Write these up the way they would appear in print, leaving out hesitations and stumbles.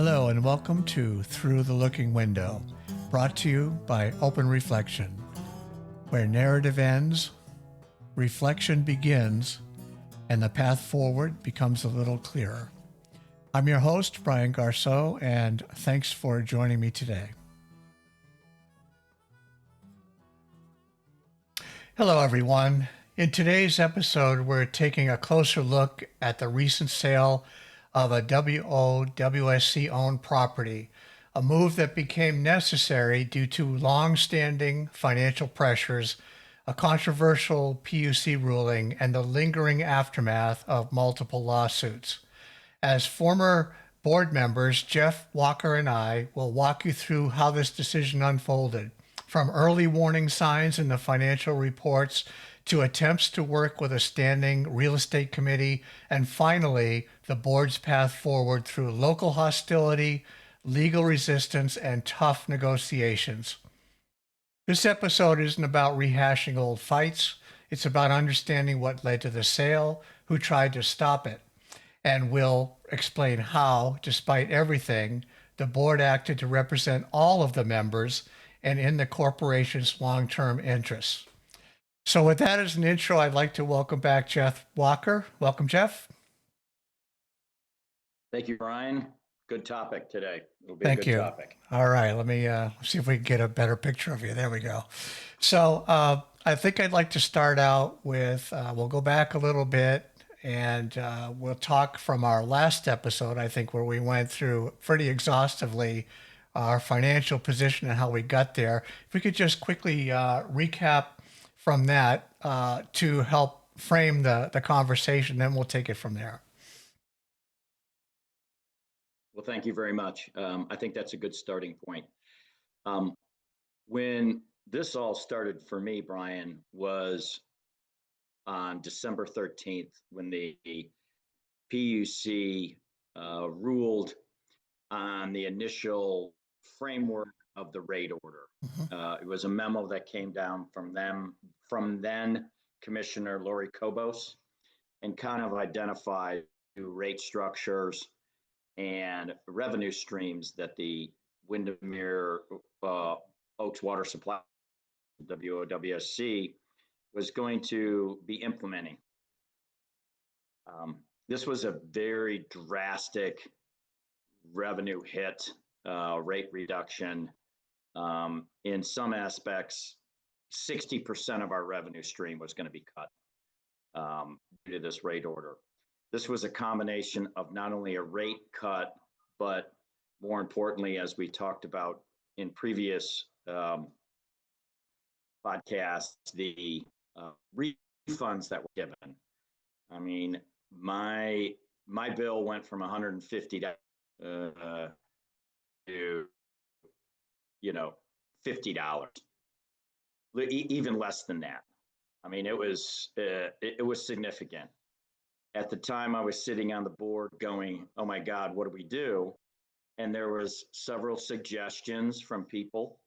Hello and welcome to Through the Looking Window, brought to you by Open Reflection, where narrative ends, reflection begins, and the path forward becomes a little clearer. I'm your host, Brian Garceau, and thanks for joining me today. Hello, everyone. In today's episode, we're taking a closer look at the recent sale of a WOWSC-owned property, a move that became necessary due to long-standing financial pressures, a controversial PUC ruling, and the lingering aftermath of multiple lawsuits. As former board members, Jeff, Walker, and I will walk you through how this decision unfolded, from early warning signs in the financial reports to attempts to work with a standing real estate committee, and finally, the board's path forward through local hostility, legal resistance, and tough negotiations. This episode isn't about rehashing old fights. It's about understanding what led to the sale, who tried to stop it, and we'll explain how, despite everything, the board acted to represent all of the members and in the corporation's long-term interests. So with that as an intro, I'd like to welcome back Jeff Walker. Welcome, Jeff. Thank you, Brian. Good topic today. It'll be Thank a good you. topic. All right, let me see if we can get a better picture of you. There we go. So I think I'd like to start out with, we'll go back a little bit and we'll talk from our last episode, I think, where we went through pretty exhaustively our financial position and how we got there. If we could just quickly recap from that to help frame the conversation, then we'll take it from there. Well, thank you very much. I think that's a good starting point. When this all started for me, Brian, was on December 13th when the PUC ruled on the initial framework of the rate order. It was a memo that came down from then Commissioner Lori Kobos, and kind of identified new rate structures and revenue streams that the Windermere Oaks Water Supply, WOWSC, was going to be implementing. This was a very drastic revenue hit, rate reduction. In some aspects, 60% of our revenue stream was going to be cut due to this rate order. This was a combination of not only a rate cut, but more importantly, as we talked about in previous podcasts, the refunds that were given. I mean, my bill went from $150 to $50, even less than that. I mean, it was significant. At the time, I was sitting on the board going, "Oh my God, what do we do?" And there was several suggestions from people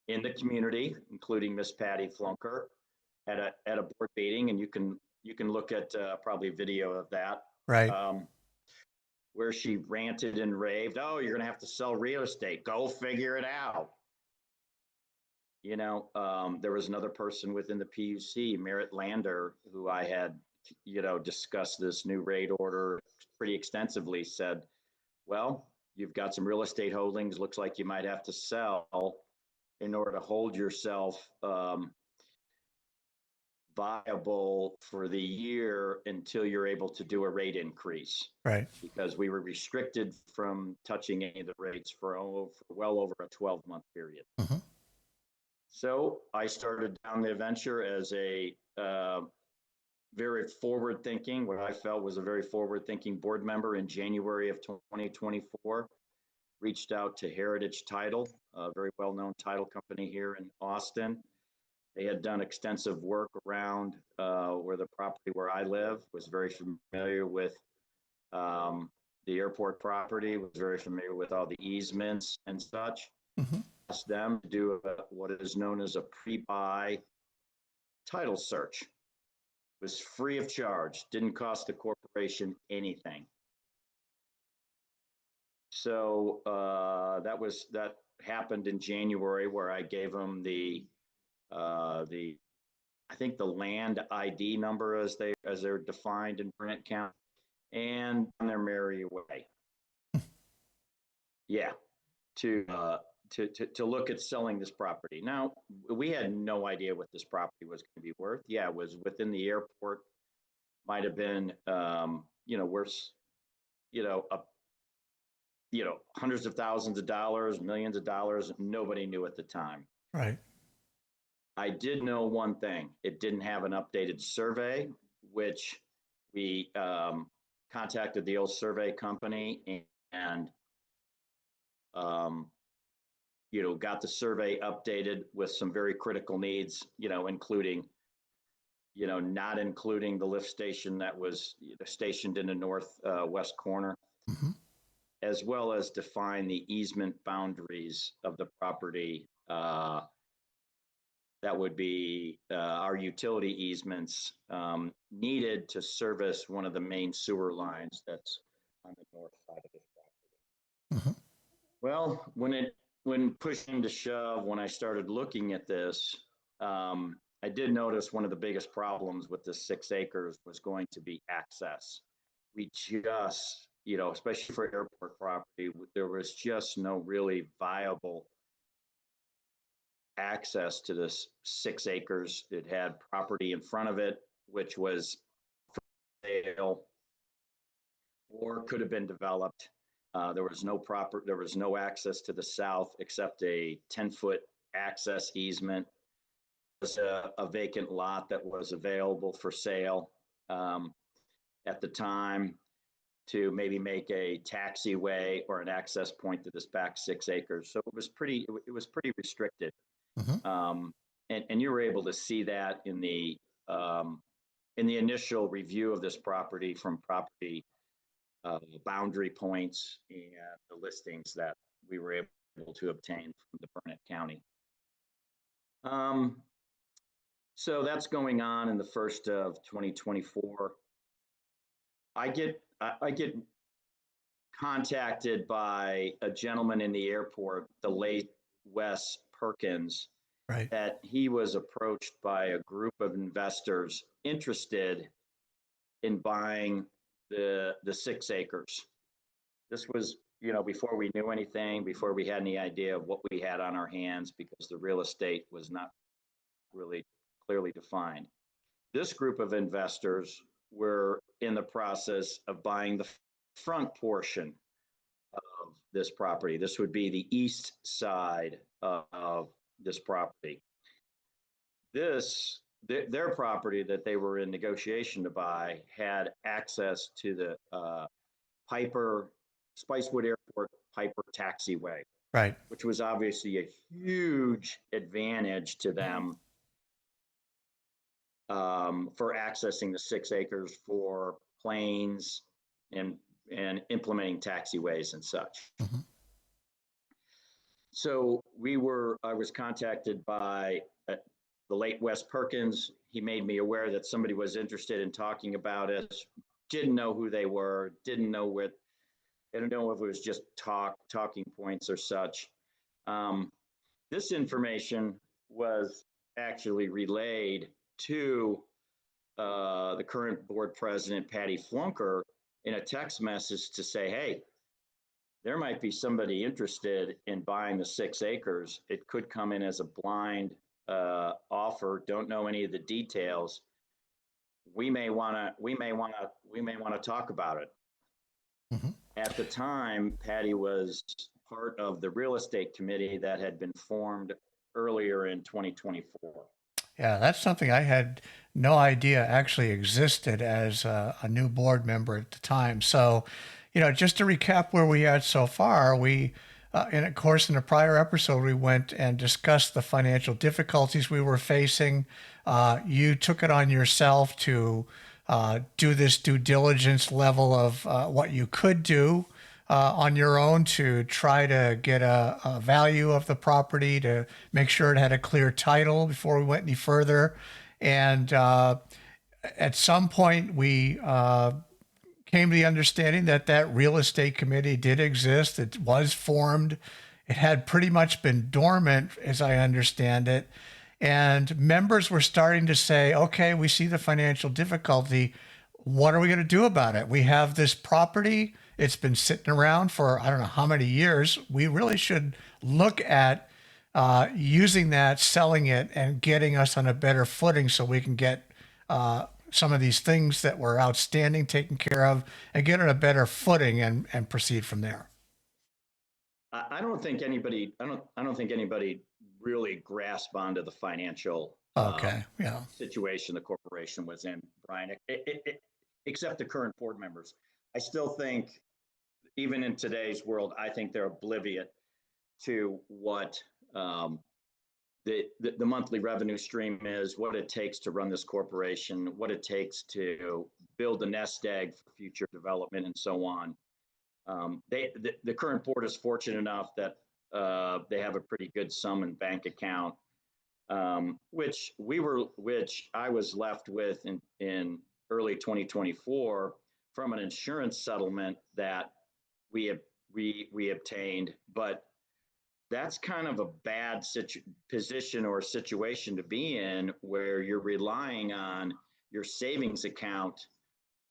in the community, including Miss Patty Flunker, at a board meeting, and you can look at probably a video of that, right? Where she ranted and raved, "Oh, you're going to have to sell real estate. Go figure it out." There was another person within the PUC, Merritt Lander, who I had, discussed this new rate order pretty extensively, said, "Well, you've got some real estate holdings. Looks like you might have to sell in order to hold yourself viable for the year until you're able to do a rate increase." Right. Because we were restricted from touching any of the rates for well over a 12-month period. Mm-hmm. So I started down the venture as a very forward-thinking, what I felt was a very forward-thinking board member in January of 2024. Reached out to Heritage Title, a very well-known title company here in Austin. They had done extensive work around where the property where I live, was very familiar with the airport property, was very familiar with all the easements and such. Mm-hmm. Asked them to do what is known as a pre-buy title search. It was free of charge, didn't cost the corporation anything. So that happened in January, where I gave them the I think the land ID number as they're defined in Burnett County, and on their merry way. Yeah, to to look at selling this property. Now, we had no idea what this property was going to be worth. Yeah, it was within the airport. Might have been, worth, up, hundreds of thousands of dollars, millions of dollars. Nobody knew at the time. Right. I did know one thing. It didn't have an updated survey, which we contacted the old survey company and got the survey updated with some very critical needs, including, not including the lift station that was stationed in the northwest corner, Mm-hmm. as well as define the easement boundaries of the property. That would be our utility easements needed to service one of the main sewer lines that's on the north side of this property. Mm-hmm. Well, when push came to shove, when I started looking at this, I did notice one of the biggest problems with the 6 acres was going to be access. We just, especially for airport property, there was just no really viable access to this 6 acres. It had property in front of it, which was for sale or could have been developed. There was no access to the south except a 10-foot access easement. It was a vacant lot that was available for sale at the time to maybe make a taxiway or an access point to this back 6 acres. So it was pretty restricted. Mm-hmm. And you were able to see that in the initial review of this property from property boundary points and the listings that we were able to obtain from the Burnett County. So that's going on in the first of 2024. I get contacted by a gentleman in the airport, the late Wes Perkins, Right. that he was approached by a group of investors interested in buying the 6 acres. This was, before we knew anything, before we had any idea of what we had on our hands, because the real estate was not really clearly defined. This group of investors were in the process of buying the front portion of this property. This would be the east side of this property. Their property that they were in negotiation to buy had access to the Spicewood Airport Piper taxiway, Right. which was obviously a huge advantage to them for accessing the 6 acres for planes and implementing taxiways and such. Mm-hmm. So I was contacted by the late Wes Perkins. He made me aware that somebody was interested in talking about it. Didn't know who they were. Didn't know what. I don't know if it was just talking points or such. This information was actually relayed to the current board president, Patty Flunker, in a text message to say, hey, there might be somebody interested in buying the 6 acres. It could come in as a blind offer. Don't know any of the details. We may want to talk about it. Mm-hmm. At the time, Patty was part of the real estate committee that had been formed earlier in 2024. Yeah, that's something I had no idea actually existed as a new board member at the time. So, just to recap where we are so far, and of course, in a prior episode, we went and discussed the financial difficulties we were facing. You took it on yourself to do this due diligence level of what you could do on your own to try to get a value of the property, to make sure it had a clear title before we went any further. And at some point, we came to the understanding that that real estate committee did exist. It was formed. It had pretty much been dormant, as I understand it. And members were starting to say, okay, we see the financial difficulty. What are we going to do about it? We have this property. It's been sitting around for I don't know how many years. We really should look at using that, selling it, and getting us on a better footing so we can get some of these things that were outstanding taken care of and get on a better footing and proceed from there. I don't think anybody, I don't think anybody really grasped onto the financial Okay. Yeah. situation the corporation was in, Brian, except the current board members. I still think, even in today's world, I think they're oblivious to what the monthly revenue stream is, what it takes to run this corporation, what it takes to build a nest egg for future development, and so on. The current board is fortunate enough that they have a pretty good sum in bank account, which I was left with in early 2024 from an insurance settlement that we obtained. But that's kind of a bad position or situation to be in, where you're relying on your savings account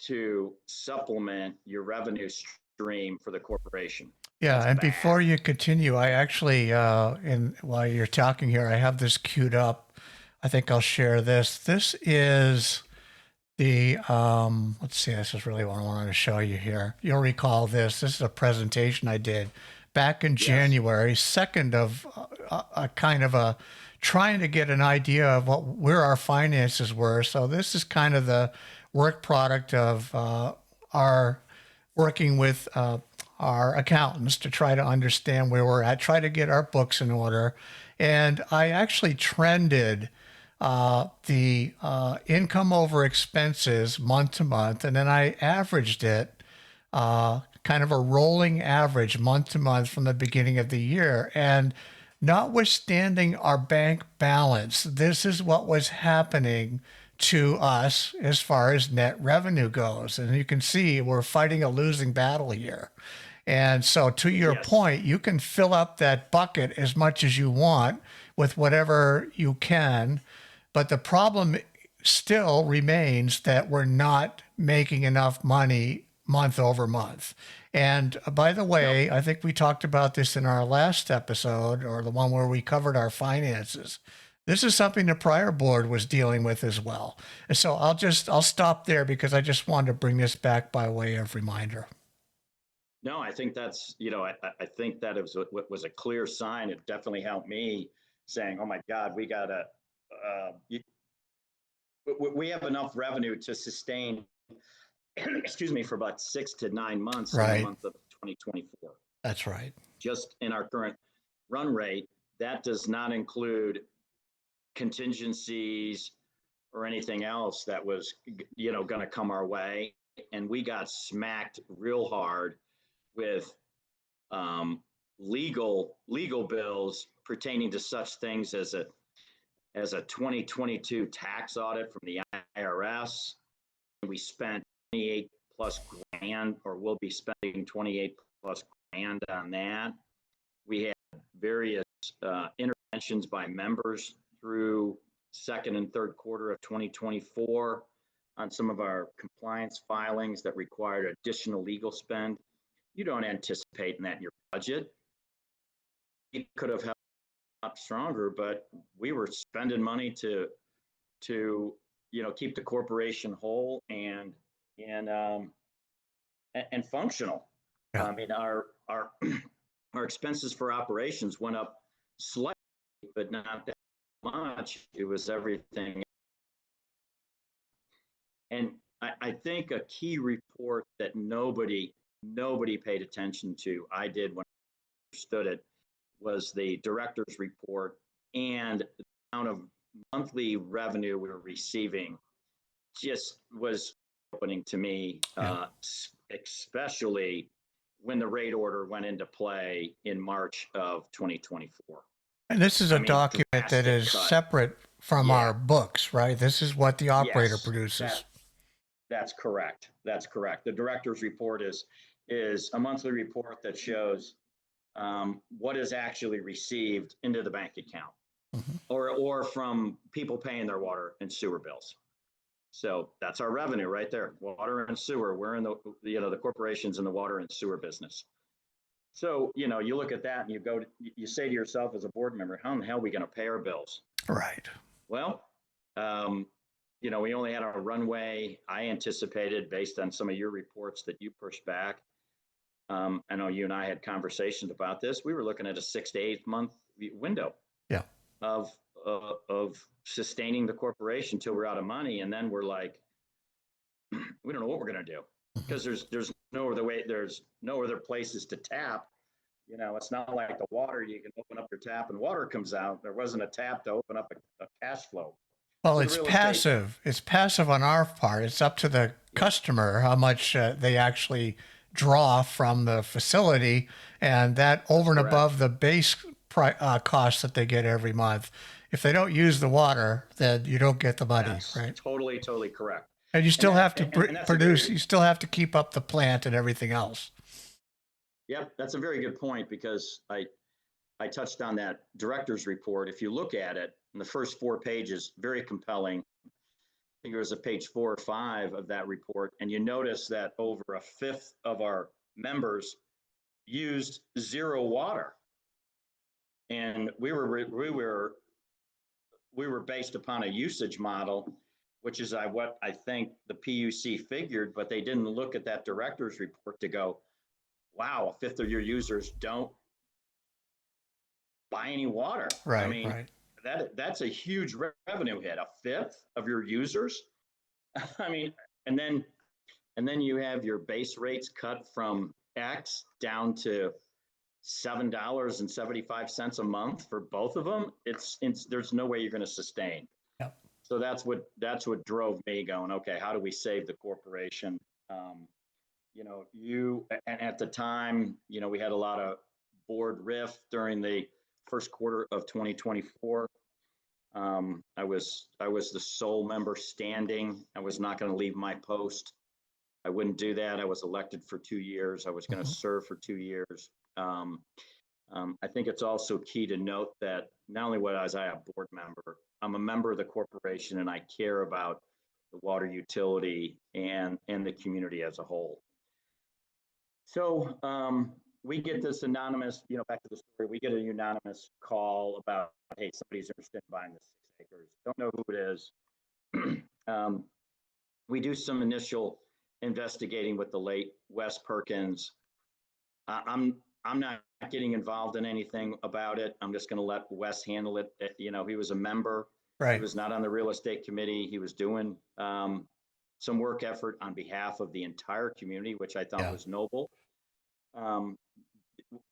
to supplement your revenue stream for the corporation. Yeah, That's and bad. before you continue, I actually, while you're talking here, I have this queued up. I think I'll share this. This is the, let's see, this is really what I wanted to show you here. You'll recall this. This is a presentation I did back in Yes. January, second of a kind of a trying to get an idea of where our finances were. So this is kind of the work product of our working with our accountants to try to understand where we're at, try to get our books in order. And I actually trended the income over expenses month to month, and then I averaged it, kind of a rolling average month to month from the beginning of the year. And notwithstanding our bank balance, this is what was happening to us as far as net revenue goes. And you can see we're fighting a losing battle here. And so, to your Yes. point, you can fill up that bucket as much as you want with whatever you can. But the problem still remains that we're not making enough money month over month. And by the way, I think we talked about this in our last episode, or the one where we covered our finances. This is something the prior board was dealing with as well. And so I'll stop there because I just wanted to bring this back by way of reminder. No, I think that's, I think that it was a clear sign. It definitely helped me, saying, oh my God, we have enough revenue to sustain, excuse me, for about 6 to 9 months in the Right. month of 2024. That's right. Just in our current run rate, that does not include contingencies or anything else that was, going to come our way. And we got smacked real hard with legal bills pertaining to such things as a 2022 tax audit from the IRS. We spent 28 plus grand, or will be spending 28 plus grand on that. We had various interventions by members through second and third quarter of 2024 on some of our compliance filings that required additional legal spend. You don't anticipate in that in your budget. It could have helped up stronger, but we were spending money to keep the corporation whole and functional. Yeah. I mean, our our expenses for operations went up slightly, but not that much. It was everything. And I think a key report that nobody paid attention to, I did when I understood it, was the director's report, and the amount of monthly revenue we were receiving just was opening to me, especially when the rate order went into play in March of 2024. And this is a document that is separate from our books, right? This is what the operator Yes, produces. That's correct. That's correct. The director's report is a monthly report that shows what is actually received into the bank account, Mhm. or from people paying their water and sewer bills. So that's our revenue right there. Water and sewer. We're in the corporations in the water and sewer business. So, you look at that and you say to yourself as a board member, how in the hell are we going to pay our bills? Right. Well, we only had a runway. I anticipated, based on some of your reports that you pushed back. I know you and I had conversations about this. We were looking at a 6 to 8 month window. Yeah. Of sustaining the corporation until we're out of money, and then we're like, we don't know what we're going to do, because there's no other way. There's no other places to tap. It's not like the water. You can open up your tap and water comes out. There wasn't a tap to open up a cash flow. Well, So the it's real estate, passive. It's passive on our part. It's up to the customer how much they actually draw from the facility, and that over and correct. above the base cost that they get every month. If they don't use the water, then you don't get the money, That's right? totally correct. And you still have to And that's produce. You still have to keep up the plant and everything else. Yep, that's a very good point, because I touched on that director's report. If you look at it in the first 4 pages, very compelling. I think it was a page 4 or 5 of that report, and you notice that over a fifth of our members used zero water, and we were based upon a usage model, which is what I think the PUC figured, but they didn't look at that director's report to go, wow, a fifth of your users don't buy any water. Right. I mean, right. that's a huge revenue hit. A fifth of your users. I mean, and then you have your base rates cut from X down to $7.75 a month for both of them. There's no way you're going to sustain. Yep. So that's what drove me going, okay, how do we save the corporation? And at the time, we had a lot of board rift during the first quarter of 2024. I was the sole member standing. I was not going to leave my post. I wouldn't do that. I was elected for 2 years. I was going to serve for 2 years. I think it's also key to note that not only was I a board member, I'm a member of the corporation, and I care about the water utility and the community as a whole. So we get this anonymous, back to the story, we get a unanimous call about, hey, somebody's interested in buying this 6 acres. Don't know who it is. We do some initial investigating with the late Wes Perkins. I'm not getting involved in anything about it. I'm just going to let Wes handle it. He was a member. Right. He was not on the real estate committee. He was doing some work effort on behalf of the entire community, which I thought was noble.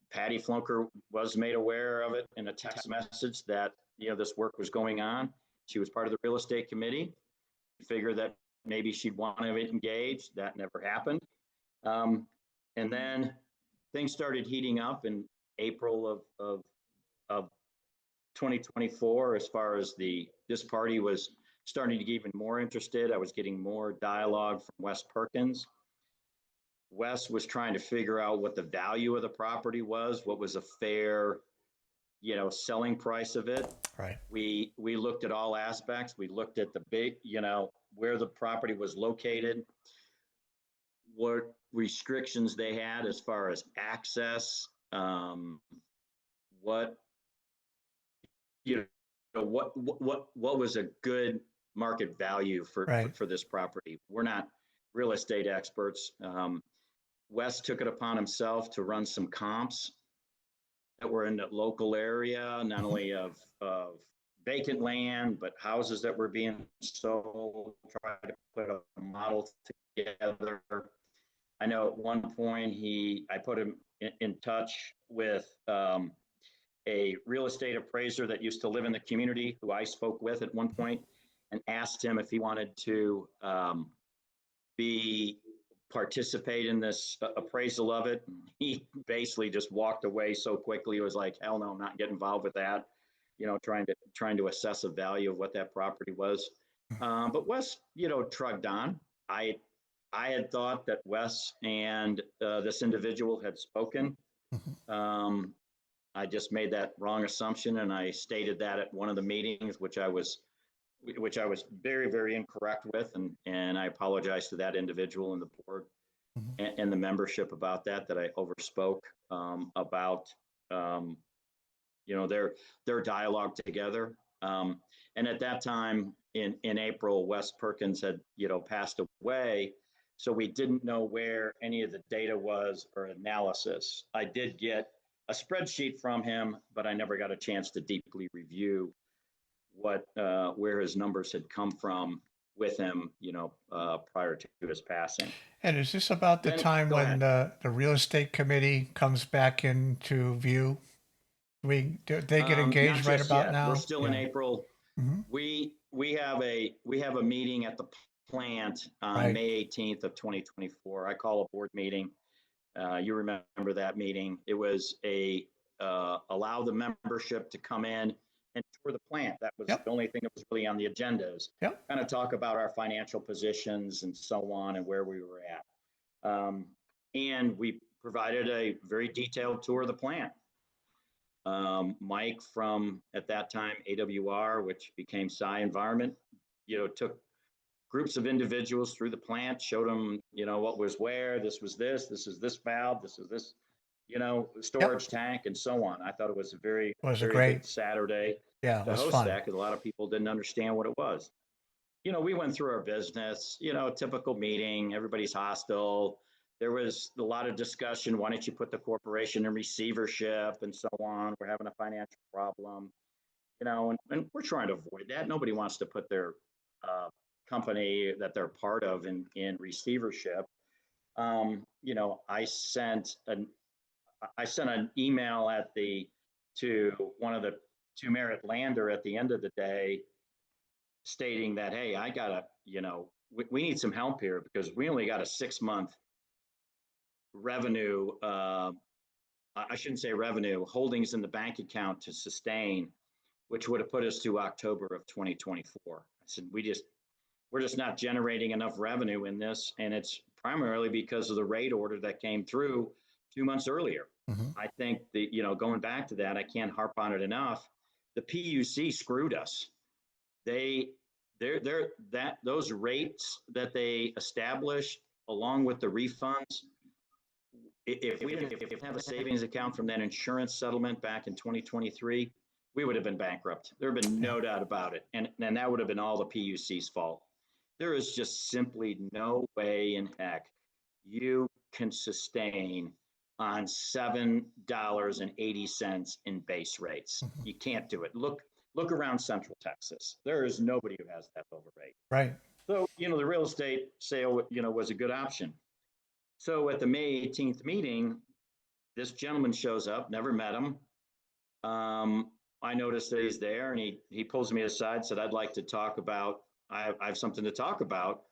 Patty Flunker was made aware of it in a text message that this work was going on. She was part of the real estate committee. Figured that maybe she'd want to engage. That never happened. And then things started heating up in April of 2024, as far as this party was starting to get even more interested. I was getting more dialogue from Wes Perkins. Wes was trying to figure out what the value of the property was, what was a fair, selling price of it. Right. We looked at all aspects. We looked at the big, where the property was located, what restrictions they had as far as access, what was a good market value for this property. We're not real estate experts. Wes took it upon himself to run some comps that were in the local area, not only of vacant land, but houses that were being sold, try to put a model together. I know at one point I put him in touch with a real estate appraiser that used to live in the community, who I spoke with at one point, and asked him if he wanted to participate in this appraisal of it. He basically just walked away so quickly. He was like, hell no, I'm not getting involved with that. Trying to assess a value of what that property was. But Wes, trudged on. I I had thought that Wes and this individual had spoken. Mhm. Um, I just made that wrong assumption, and I stated that at one of the meetings, which I was very, very incorrect with, and I apologize to that individual and the board Mhm. and the membership about that I overspoke about um, their dialogue together. And at that time in April, Wes Perkins had passed away, so we didn't know where any of the data was or analysis. I did get a spreadsheet from him, but I never got a chance to deeply review where his numbers had come from with him, prior to his passing. And is this about the Then time go when ahead. the real estate committee comes back into view? Do they get Not engaged right just about yet. We're now? still in Yeah. April. Hmm. We have a meeting at the plant on Right. May 18th of 2024. I call a board meeting. You remember that meeting? It was allow the membership to come in and tour the plant. That was the Yep. only thing that was really on the agenda, is Yep. kind of talk about our financial positions and so on and where we were at. And we provided a very detailed tour of the plant. Mike from, at that time, AWR, which became Sci Environment, took groups of individuals through the plant, showed them, what was where, this is this valve, this is this, Yep. storage tank, and so on. I thought it was a very, Was a very great. good Saturday Yeah, it to was host fun. that, because a lot of people didn't understand what it was. We went through our business, typical meeting, everybody's hostile. There was a lot of discussion. Why don't you put the corporation in receivership and so on? We're having a financial problem, and we're trying to avoid that. Nobody wants to put their uh, company that they're part of in receivership. I sent an email to one of the to Merritt Lander at the end of the day, stating that, hey, I gotta, we need some help here, because we only got a 6-month revenue. I shouldn't say revenue, holdings in the bank account to sustain, which would have put us to October of 2024. I said, we're just not generating enough revenue in this, and it's primarily because of the rate order that came through 2 months earlier. Hmm. I think that, going back to that, I can't harp on it enough. The PUC screwed us. They they're that those rates that they established, along with the refunds, if we didn't have a savings account from that insurance settlement back in 2023, we would have been bankrupt. There would have been Yeah. no doubt about it. And that would have been all the PUC's fault. There is just simply no way in heck you can sustain on $7.80 in base rates. Mhm. You can't do it. Look around Central Texas. There is nobody who has that over rate. Right. So, the real estate sale, was a good option. So at the May 18th meeting, this gentleman shows up, never met him. I noticed that he's there, and he pulls me aside, said, I'd like to talk about, I have something to talk about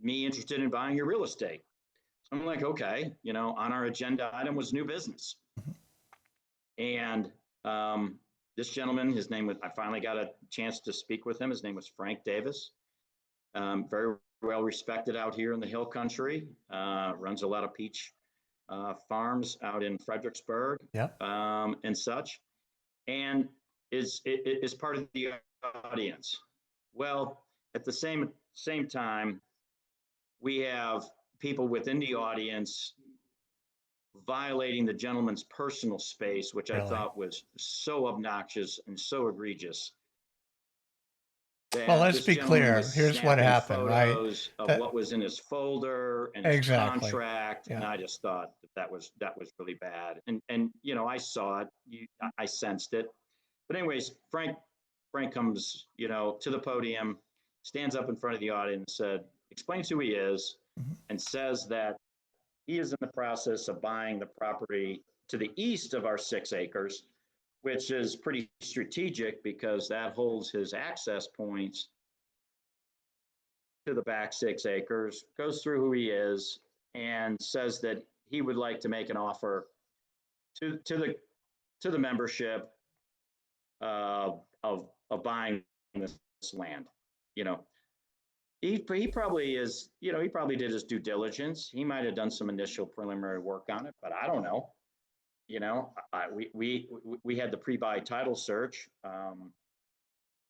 me interested in buying your real estate. So I'm like, okay, on our agenda item was new business. Mhm. And this gentleman, his name was, I finally got a chance to speak with him. His name was Frank Davis. Very well respected out here in the Hill Country. Runs a lot of peach farms out in Fredericksburg, Yep. and such, and is part of the audience. Well, at the same time, we have people within the audience violating the gentleman's personal space, which I Really. thought was so obnoxious and so egregious, Well, that let's this be gentleman clear. was Here's what snapping happened, right? photos of what That was in his folder and his exactly. contract, and Yeah. I just thought that was really bad. And I saw it, I sensed it. But anyways, Frank comes, to the podium, stands up in front of the audience, said, explains who he is, Mhm. and says that he is in the process of buying the property to the east of our 6 acres, which is pretty strategic because that holds his access points to the back 6 acres, goes through who he is, and says that he would like to make an offer to the membership of buying this land. You know, he probably is, he probably did his due diligence. He might have done some initial preliminary work on it, but I don't know. We had the pre-buy title search.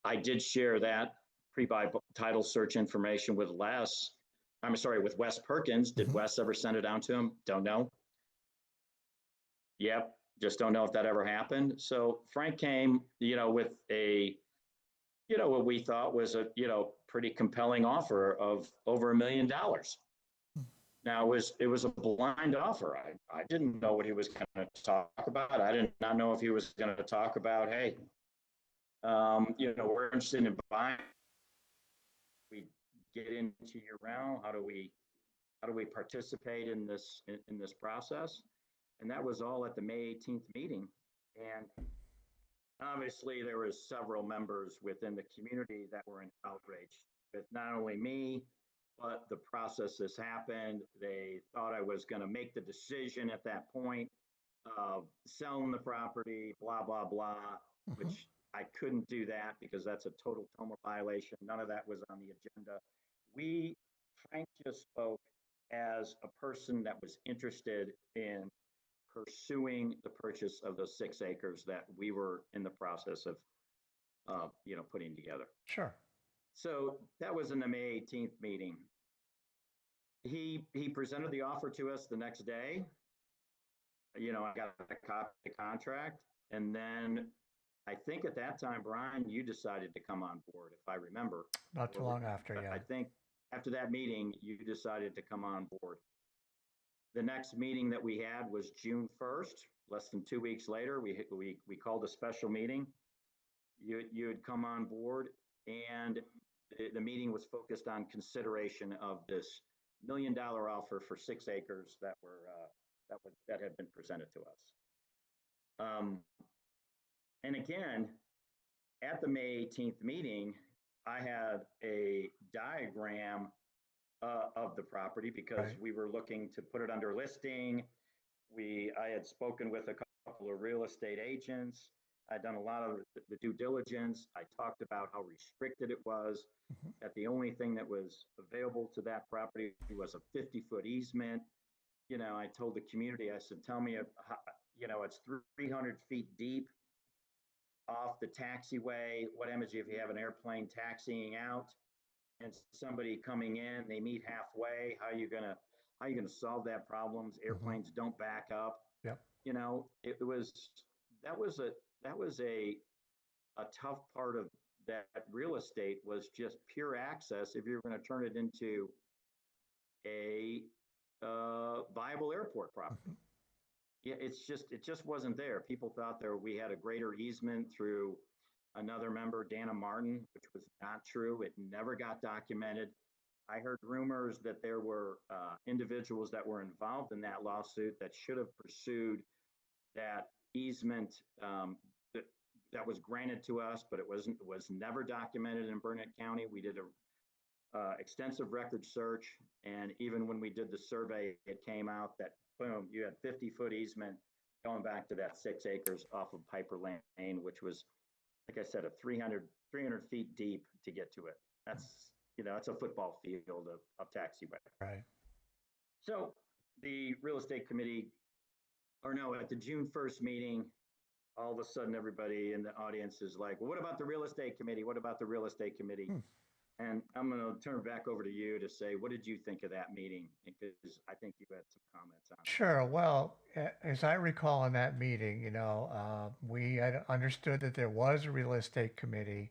I did share that pre-buy title search information with with Wes Perkins. Did Wes ever send it down to him? Don't know. Yep, just don't know if that ever happened. So Frank came, with what we thought was a, pretty compelling offer of over $1 million. Now it was a blind offer. I didn't know what he was going to talk about. I did not know if he was going to talk about, hey, we're interested in buying. We get into your realm. How do we participate in this process? And that was all at the May 18th meeting. And obviously there was several members within the community that were in outrage with not only me, but the process has happened. They thought I was going to make the decision at that point of selling the property, blah, blah, blah, which I couldn't do that because that's a total TOMA violation. None of that was on the agenda. Frank just spoke as a person that was interested in pursuing the purchase of those 6 acres that we were in the process of, putting together. Sure. So that was in the May 18th meeting. He presented the offer to us the next day. I got a copy of the contract, and then I think at that time, Brian, you decided to come on board, if I remember. Not too long after, yeah. I think after that meeting, you decided to come on board. The next meeting that we had was June 1st, less than 2 weeks later. We called a special meeting. You had come on board, and the meeting was focused on consideration of this $1 million offer for 6 acres that had been presented to us. And again, at the May 18th meeting, I had a diagram of the property because we were looking to put it under listing. I had spoken with a couple of real estate agents. I'd done a lot of the due diligence. I talked about how restricted it was, that the only thing that was available to that property was a 50-foot easement. I told the community, I said, tell me, it's 300 feet deep off the taxiway. What happens if you have an airplane taxiing out and somebody coming in, they meet halfway? How are you gonna solve that problem? Airplanes don't back up. Yep. That was a tough part of that real estate, was just pure access if you're going to turn it into a viable airport property. Yeah, it just wasn't there. People thought we had a greater easement through another member, Dana Martin, which was not true. It never got documented. I heard rumors that there were individuals that were involved in that lawsuit that should have pursued that easement that was granted to us, but it was never documented in Burnett County. We did a extensive record search, and even when we did the survey, it came out that boom, you had 50-foot easement going back to that 6 acres off of Piper Lane, which was, like I said, 300 feet deep to get to it. It's a football field of taxiway. Right. So the real estate committee, at the June 1st meeting, all of a sudden everybody in the audience is like, well, what about the real estate committee? What about the real estate committee? And I'm going to turn it back over to you to say, what did you think of that meeting? Because I think you had some comments on it. Sure. Well, as I recall in that meeting, we had understood that there was a real estate committee.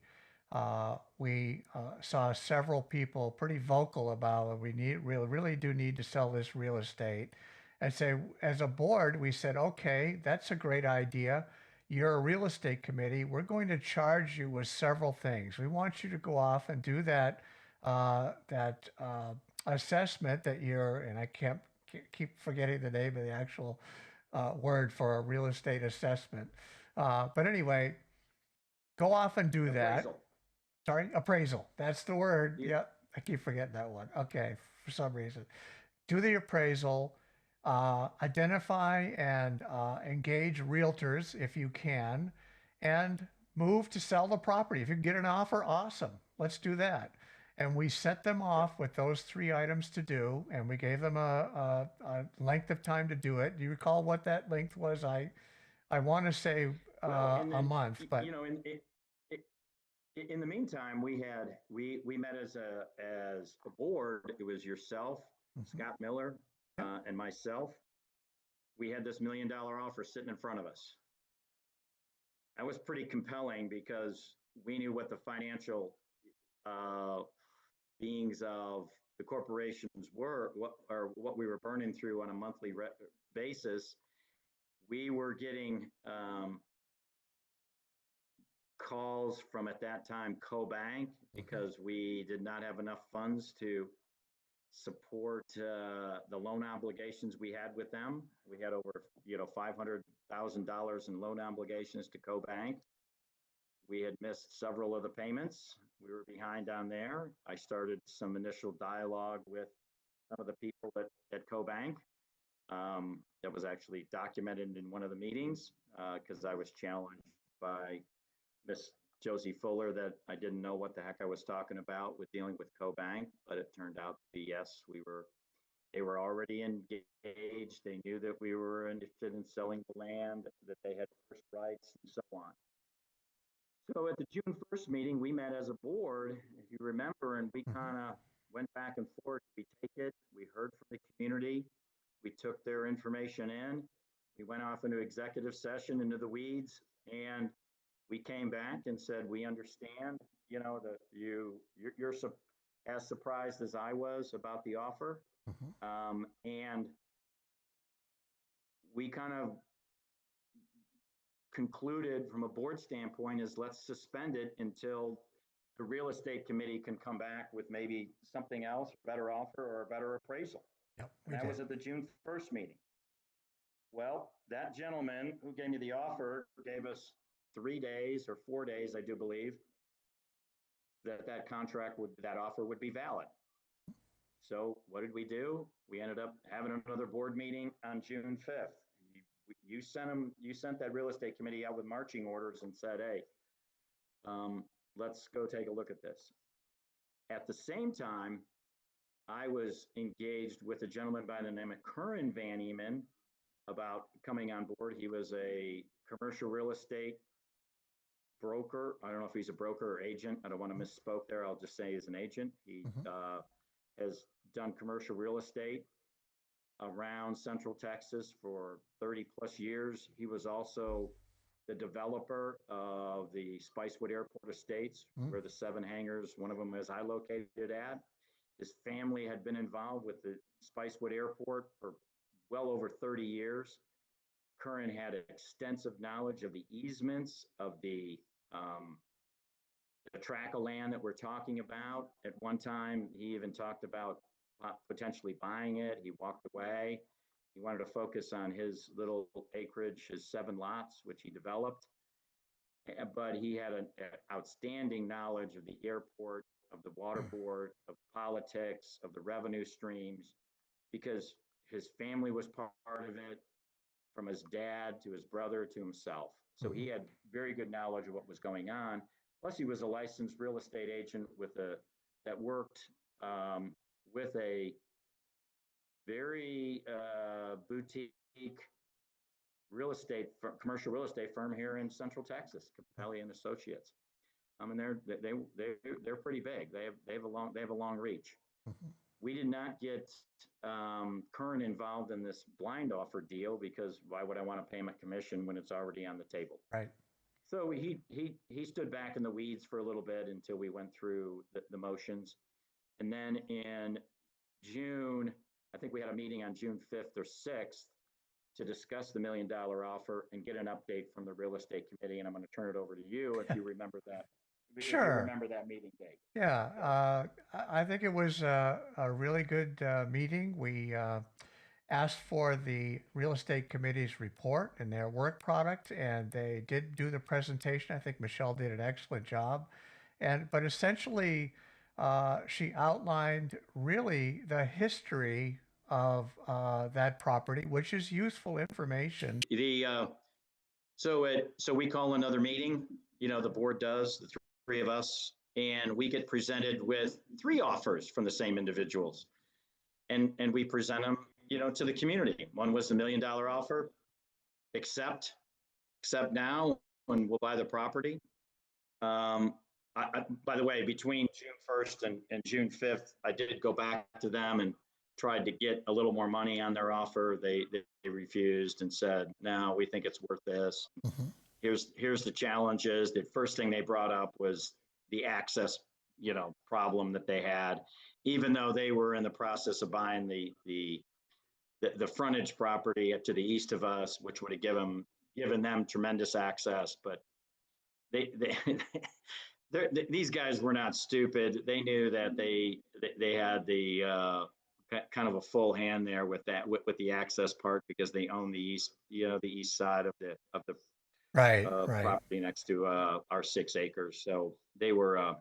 We saw several people pretty vocal about we really do need to sell this real estate. And so as a board, we said, okay, that's a great idea. You're a real estate committee. We're going to charge you with several things. We want you to go off and do that assessment that and I can't keep forgetting the name of the actual word for a real estate assessment. But anyway, go off and do that. Sorry, appraisal. That's the word. Yep. I keep forgetting that one. Okay, for some reason. Do the appraisal. Identify and engage realtors if you can, and move to sell the property. If you can get an offer, awesome. Let's do that. And we set them off with those three items to do, and we gave them a length of time to do it. Do you recall what that length was? I want to say Well, and a then, month, you but know, in the meantime, we met as a board. It was yourself, mhm, Scott Miller, yep, and myself. We had this $1 million offer sitting in front of us. That was pretty compelling because we knew what the financial uh, beings of the corporations were, what we were burning through on a monthly basis. We were getting calls from, at that time, CoBank, mhm, because we did not have enough funds to support the loan obligations we had with them. We had over $500,000 in loan obligations to CoBank. We had missed several of the payments. We were behind on there. I started some initial dialogue with some of the people at CoBank. That was actually documented in one of the meetings because I was challenged by Miss Josie Fuller that I didn't know what the heck I was talking about with dealing with CoBank, but it turned out to be yes, they were already engaged. They knew that we were interested in selling the land, that they had first rights, and so on. So at the June 1st meeting, we met as a board, if you remember, and we mhm, kind of went back and forth. We take it, we heard from the community, we took their information in, we went off into executive session into the weeds, and we came back and said, we understand, that you're as surprised as I was about the offer. mhm. And we kind of concluded from a board standpoint is let's suspend it until the real estate committee can come back with maybe something else, a better offer or a better appraisal. Yep, And we that did. was at the June 1st meeting. Well, that gentleman who gave me the offer gave us 3 days or 4 days, I do believe, that offer would be valid. So what did we do? We ended up having another board meeting on June 5th. You sent that real estate committee out with marching orders and said, hey, let's go take a look at this. At the same time, I was engaged with a gentleman by the name of Curran Van Eman about coming on board. He was a commercial real estate broker. I don't know if he's a broker or agent. I don't want to misspoke there. I'll just say he's an agent. He Mhm, has done commercial real estate around Central Texas for 30 plus years. He was also the developer of the Spicewood Airport Estates, mhm, where the 7 hangars, one of them is I located at. His family had been involved with the Spicewood Airport for well over 30 years. Curran had extensive knowledge of the easements, of the tract of land that we're talking about. At one time, he even talked about potentially buying it. He walked away. He wanted to focus on his little acreage, his 7 lots, which he developed. But he had an outstanding knowledge of the airport, of the water board, of politics, of the revenue streams, because his family was part of it, from his dad to his brother to himself. So he mhm. had very good knowledge of what was going on. Plus, he was a licensed real estate agent that worked with a very boutique commercial real estate firm here in Central Texas, Capelli and Associates. And they're pretty big. They have a long reach. Mhm. We did not get Curran involved in this blind offer deal because why would I want to pay him a commission when it's already on the table? Right. So he stood back in the weeds for a little bit until we went through the motions. And then in June, I think we had a meeting on June 5th or 6th to discuss the $1 million offer and get an update from the real estate committee. And I'm going to turn it over to you if you remember that, Sure. that meeting date. Yeah, Go ahead. I think it was a really good meeting. We asked for the real estate committee's report and their work product, and they did do the presentation. I think Michelle did an excellent job, but essentially, she outlined really the history of that property, which is useful information. So we call another meeting. The board does, the three of us, and we get presented with 3 offers from the same individuals. And we present them, to the community. One was the $1 million offer, accept now, and we'll buy the property. By the way, between June 1st and June 5th, I did go back to them and tried to get a little more money on their offer. They refused and said, no, we think it's worth this. Mhm. Here's the challenges. The first thing they brought up was the access, problem that they had, even though they were in the process of buying the frontage property to the east of us, which would have given them tremendous access. But they these guys were not stupid. They knew that they had the kind of a full hand there with that with the access part, because they own the east side of the Right, right. property next to our 6 acres. So they were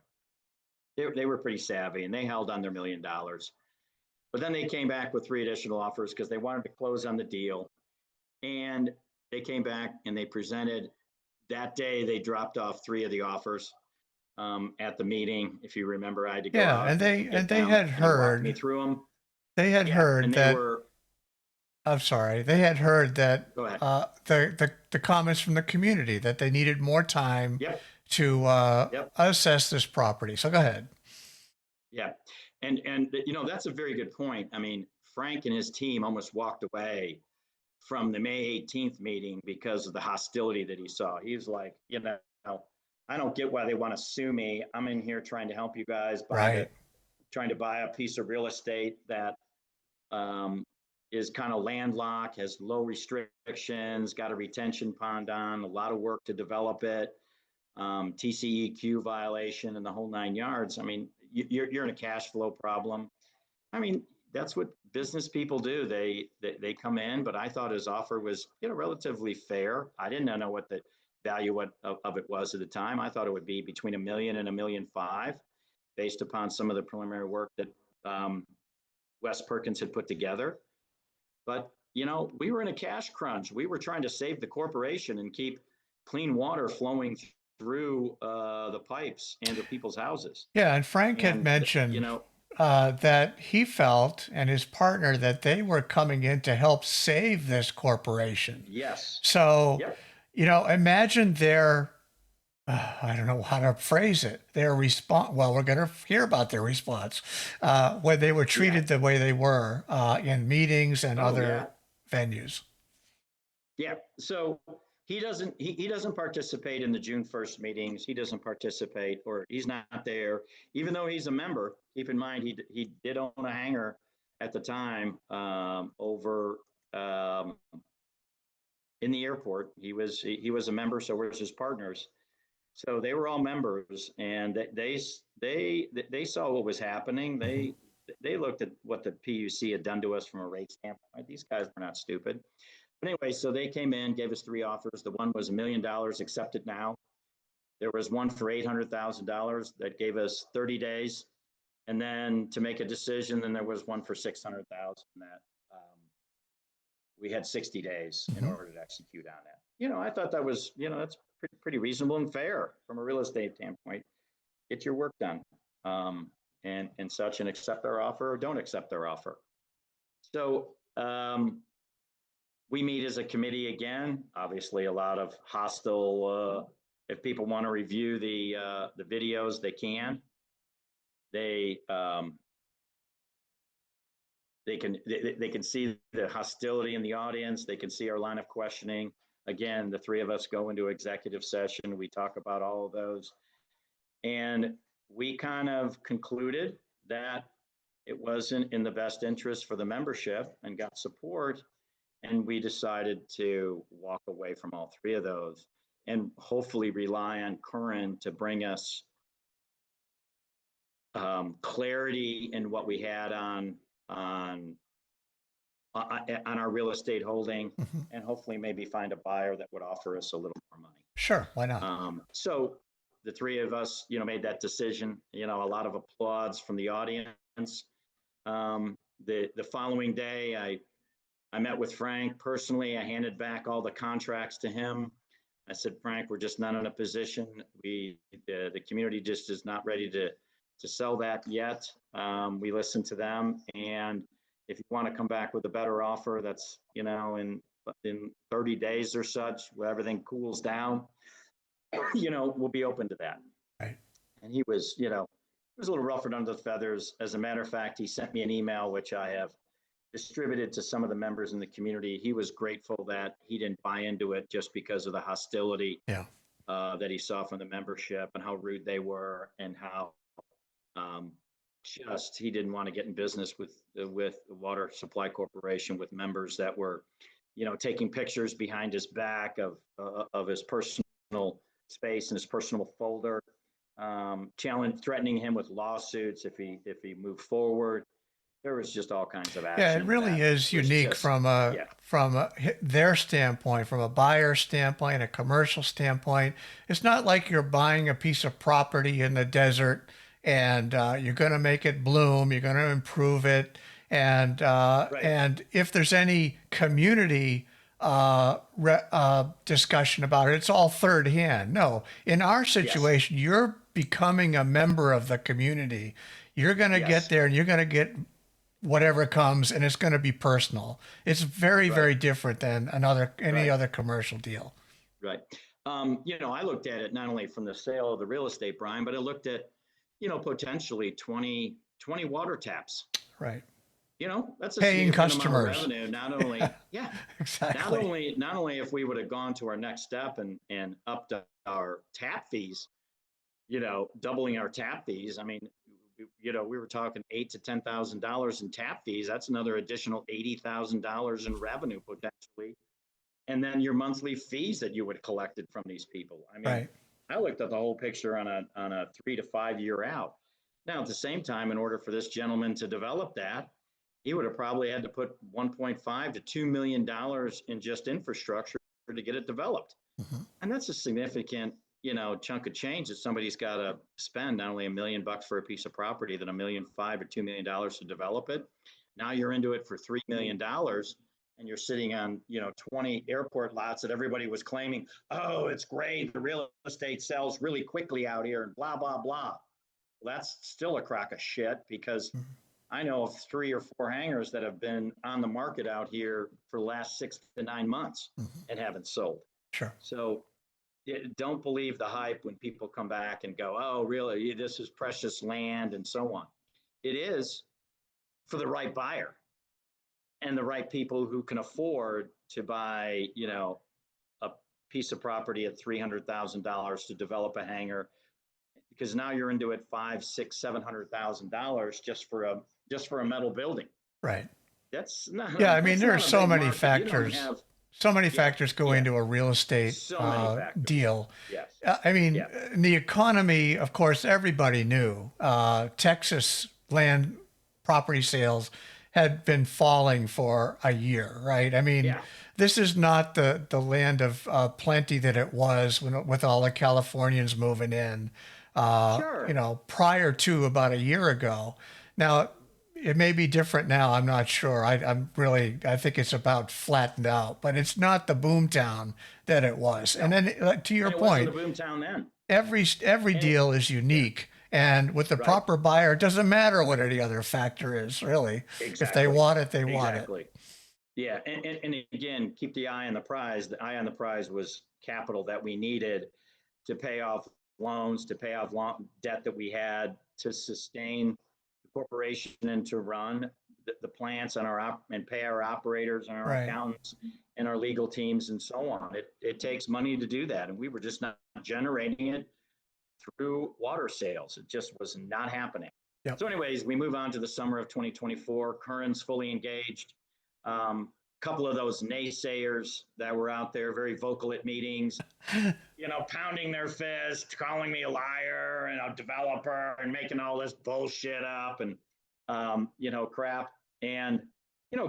pretty savvy, and they held on their $1 million. But then they came back with 3 additional offers because they wanted to close on the deal. And they came back and they presented that day. They dropped off 3 of the offers at the meeting. If you remember, I had to go Yeah, out and get they them, had and he walked me heard through them. they had Yeah, heard and they that were. I'm sorry, they had heard that Go ahead. the comments from the community that they needed more time Yep. to Yep. assess this property. So go ahead. Yeah, and that's a very good point. I mean, Frank and his team almost walked away from the May 18th meeting because of the hostility that he saw. He's like, I don't get why they want to sue me. I'm in here trying to help you guys Right. trying to buy a piece of real estate that is kind of landlocked, has low restrictions, got a retention pond on, a lot of work to develop it, TCEQ violation, and the whole 9 yards. I mean, you're in a cash flow problem. I mean, that's what business people do. They come in, but I thought his offer was, relatively fair. I didn't know what the value of it was at the time. I thought it would be between $1 million and $1.5 million, based upon some of the preliminary work that Wes Perkins had put together. But we were in a cash crunch. We were trying to save the corporation and keep clean water flowing through the pipes and to people's houses. Yeah, and Frank had And mentioned that he felt and his partner that they were coming in to help save this corporation. yes, So, yep, imagine their, I don't know how to phrase it, their response. Well, we're going to hear about their response when they were yeah, treated the way they were in meetings and oh yeah, other venues. yeah. So he doesn't participate in the June 1st meetings. He doesn't participate, or he's not there, even though he's a member. Keep in mind, he did own a hangar at the time over in the airport. He was a member, so was his partners. So they were all members, and they saw what was happening. Mhm. They looked at what the PUC had done to us from a rate standpoint. These guys were not stupid. But anyway, so they came in, gave us 3 offers. The one was $1 million, accepted now. There was one for $800,000 that gave us 30 days, and then to make a decision. Then there was one for 600,000 that we had 60 days in Mhm. order to execute on that. I thought that was, that's pretty reasonable and fair from a real estate standpoint. Get your work done, and such, and accept our offer or don't accept our offer. So we meet as a committee again. Obviously, a lot of hostile. If people want to review the videos, they can. They can see the hostility in the audience. They can see our line of questioning. Again, the 3 of us go into executive session. We talk about all of those. And we kind of concluded that it wasn't in the best interest for the membership and got support. And we decided to walk away from all 3 of those and hopefully rely on Curran to bring us clarity in what we had on our real estate holding, Mhm. and hopefully maybe find a buyer that would offer us a little more money. Sure, why not? So the 3 of us, made that decision. A lot of applause from the audience. The following day, I met with Frank personally. I handed back all the contracts to him. I said, Frank, we're just not in a position. The community just is not ready to sell that yet. We listened to them, and if you want to come back with a better offer, that's, in 30 days or such, where everything cools down, we'll be open to that. Right. And he was, he was a little ruffled under the feathers. As a matter of fact, he sent me an email, which I have distributed to some of the members in the community. He was grateful that he didn't buy into it just because of the hostility Yeah. that he saw from the membership and how rude they were, and how just he didn't want to get in business with the Water Supply Corporation with members that were, taking pictures behind his back of his personal space and his personal folder, threatening him with lawsuits if he moved forward. There was just all kinds of Yeah, it action really that is was unique just, from yeah, their standpoint, from a buyer standpoint, a commercial standpoint. It's not like you're buying a piece of property in the desert and you're going to make it bloom, you're going to improve it, right, and if there's any community discussion about it, it's all third hand. No, in our yes, situation, you're becoming a member of the community. You're going to get yes, there and you're going to get whatever comes, and it's going to be personal. It's very, right, very different than any right, other commercial deal. right. I looked at it not only from the sale of the real estate, Brian, but I looked at, potentially 20 water taps. Right. That's a Paying significant amount of customers. revenue. Not only, yeah, Exactly. not only if we would have gone to our next step and upped our tap fees, doubling our tap fees. I mean, we were talking $8,000 to $10,000 in tap fees. That's another additional $80,000 in revenue potentially. And then your monthly fees that you would have collected from these people. I mean, Right. I looked at the whole picture on a 3 to 5 year out. Now, at the same time, in order for this gentleman to develop that, he would have probably had to put 1.5 to $2 million in just infrastructure to get it developed. Hmm. And that's a significant, chunk of change that somebody's got to spend, not only $1 million for a piece of property, then $1.5 million or $2 million to develop it. Now you're into it for $3 million, and you're sitting on, 20 airport lots that everybody was claiming, oh, it's great, the real estate sells really quickly out here and blah, blah, blah. Well, that's still a crock of shit, because I know of 3 or 4 hangars that have been on the market out here for the last 6 to 9 months Hmm. and haven't sold. Sure. So don't believe the hype when people come back and go, oh, really, this is precious land and so on. It is, for the right buyer and the right people who can afford to buy, a piece of property at $300,000 to develop a hangar, because now you're into it 5, 6, $700,000 just for a metal building. Right. That's not Yeah. I mean, that's there are not a so big many market. You don't factors. have, So many yeah, factors go yeah, into a real estate so many factors. deal. Yes, I mean, yeah, in the economy, of course, everybody knew Texas land property sales had been falling for a year, right? I mean, yeah, this is not the land of plenty that it was with all the Californians moving in, sure. prior to about a year ago. Now, it may be different now. I'm not sure. I think it's about flattened out, but it's not the boomtown that it was. And No, then, to your and it wasn't a point, boom town then. every And deal is yeah, unique, and with the right. proper buyer, it doesn't matter what any other factor is, really. If they Exactly. want it, they want it. Exactly. Yeah. And again, keep the eye on the prize. The eye on the prize was capital that we needed to pay off loans, to pay off debt that we had to sustain the corporation and to run the plants and and pay our operators and our Right. accountants and our legal teams and so on. It takes money to do that. And we were just not generating it through water sales. It just was not happening. Yep. So, anyways, we move on to the summer of 2024. Curran's fully engaged. Couple of those naysayers that were out there, very vocal at meetings, pounding their fist, calling me a liar and a developer and making all this bullshit up and, crap. And,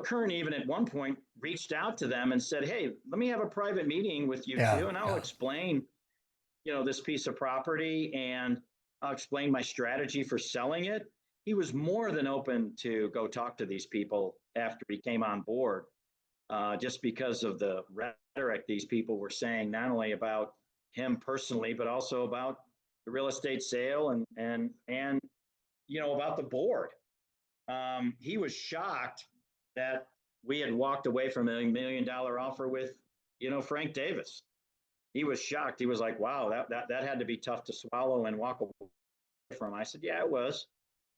Curran even at one point reached out to them and said, hey, let me have a private meeting with you Yeah. two, and I'll Yeah. explain, this piece of property, and I'll explain my strategy for selling it. He was more than open to go talk to these people after he came on board. just because of the rhetoric these people were saying, not only about him personally, but also about the real estate sale and about the board. He was shocked that we had walked away from $1 million offer with, Frank Davis. He was shocked. He was like, wow, that had to be tough to swallow and walk away from. I said, yeah, it was.